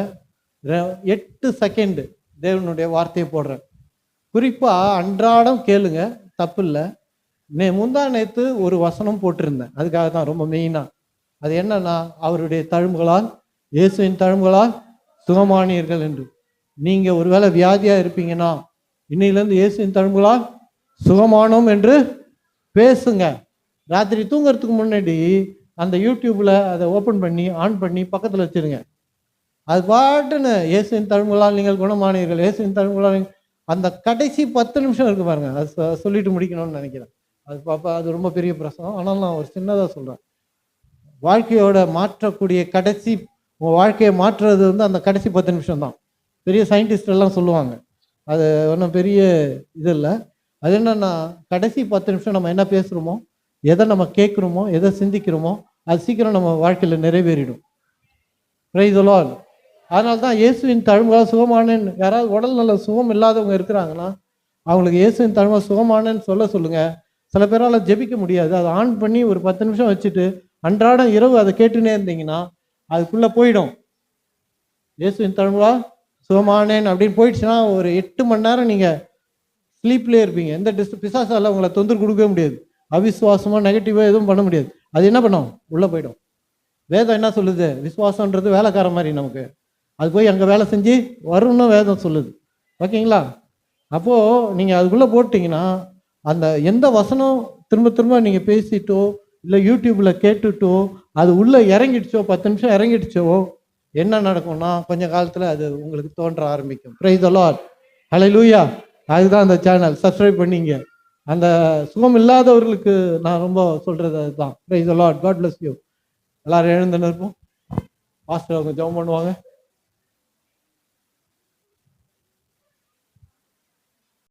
8 செகண்டு தேவனுடைய வார்த்தையை போடுறேன். குறிப்பாக அன்றாடம் கேளுங்க, தப்பு இல்லை. முந்தா நேற்று ஒரு வசனம் போட்டிருந்தேன், அதுக்காக தான் ரொம்ப மெயினாக. அது என்னன்னா, அவருடைய தழும்புகளால், இயேசுவின் தழும்புகளால் சுகமானீர்கள் என்று. நீங்கள் ஒருவேளை வியாதியாக இருப்பீங்கன்னா இன்னையிலேருந்து இயேசுவின் தழும்புகளால் சுகமானோம் என்று பேசுங்க. ராத்திரி தூங்குறதுக்கு முன்னாடி அந்த யூடியூப்ல அதை ஓப்பன் பண்ணி ஆன் பண்ணி பக்கத்தில் வச்சிருங்க. அது பாட்டுன்னு இயேசுவின் தழும்புகளால் நீங்கள் குணமானீர்கள், இயேசுவின் தழும்புகளால். அந்த கடைசி 10 நிமிஷம் இருக்கு பாருங்க, அது சொல்லிட்டு முடிக்கணும்னு நினைக்கிறேன். அது பாப்பா, அது ரொம்ப பெரிய பிரசனம். ஆனால் நான் ஒரு சின்னதாக சொல்கிறேன். வாழ்க்கையோட மாற்றக்கூடிய கடைசி, உங்கள் வாழ்க்கையை மாற்றுறது அந்த கடைசி 10 நிமிஷம் தான். பெரிய சயின்டிஸ்ட் எல்லாம் சொல்லுவாங்க, அது ஒன்றும் பெரிய இது இல்லை. அது என்னன்னா, கடைசி 10 நிமிஷம் நம்ம என்ன பேசுகிறோமோ, எதை நம்ம கேட்குறோமோ, எதை சிந்திக்கிறோமோ, அது சீக்கிரம் நம்ம வாழ்க்கையில் நிறைவேறிடும். Price the Lord. அதனால தான் இயேசுவின் தழும்புகளால் சுகமானேன்னு, யாராவது உடல் நல்ல சுகம் இல்லாதவங்க இருக்கிறாங்கன்னா அவங்களுக்கு இயேசுவின் தழும்புகளால் சுகமானேன்னு சொல்லுங்க. சில பேரால் ஜெபிக்க முடியாது, அதை ஆன் பண்ணி ஒரு 10 நிமிஷம் வச்சுட்டு அன்றாடம் இரவு அதை கேட்டுனே இருந்தீங்கன்னா அதுக்குள்ளே போயிடும். இயேசுவின் தழும்புகளால் சுகமானேன் அப்படின்னு போயிடுச்சுன்னா ஒரு 8 மணி நேரம் நீங்கள் ஸ்லீப்லேயே இருப்பீங்க. எந்த பிசாசால உங்களை தொந்தரவு கொடுக்கவே முடியாது. அவிசுவாசமாக நெகட்டிவாக எதுவும் பண்ண முடியாது. அது என்ன பண்ணும்? உள்ளே போயிடும். வேதம் என்ன சொல்லுது? விசுவாசன்றது வேலைக்கார மாதிரி நமக்கு, அது போய் அங்கே வேலை செஞ்சு வரும்னு வேதம் சொல்லுது. ஓகேங்களா? அப்போது நீங்கள் அதுக்குள்ளே போட்டிங்கன்னா அந்த எந்த வசனம் திரும்ப திரும்ப நீங்கள் பேசிட்டோ இல்லை யூடியூப்பில் கேட்டுட்டோ அது உள்ளே இறங்கிடுச்சோ, 10 நிமிஷம் இறங்கிடுச்சோ, என்ன நடக்கும்னா கொஞ்சம் காலத்தில் அது உங்களுக்கு தோன்ற ஆரம்பிக்கும். Praise the lord. ஹல்லேலூயா. அதுதான் அந்த சேனல் சப்ஸ்கிரைப் பண்ணிங்க. அந்த சுகம் இல்லாதவர்களுக்கு நான் ரொம்ப சொல்கிறது அதுதான். Praise the lord. God bless you. எல்லாரும் எழுந்து நிற்போம். பாஸ்டர் அவங்க ஜெபம் பண்ணுவாங்க.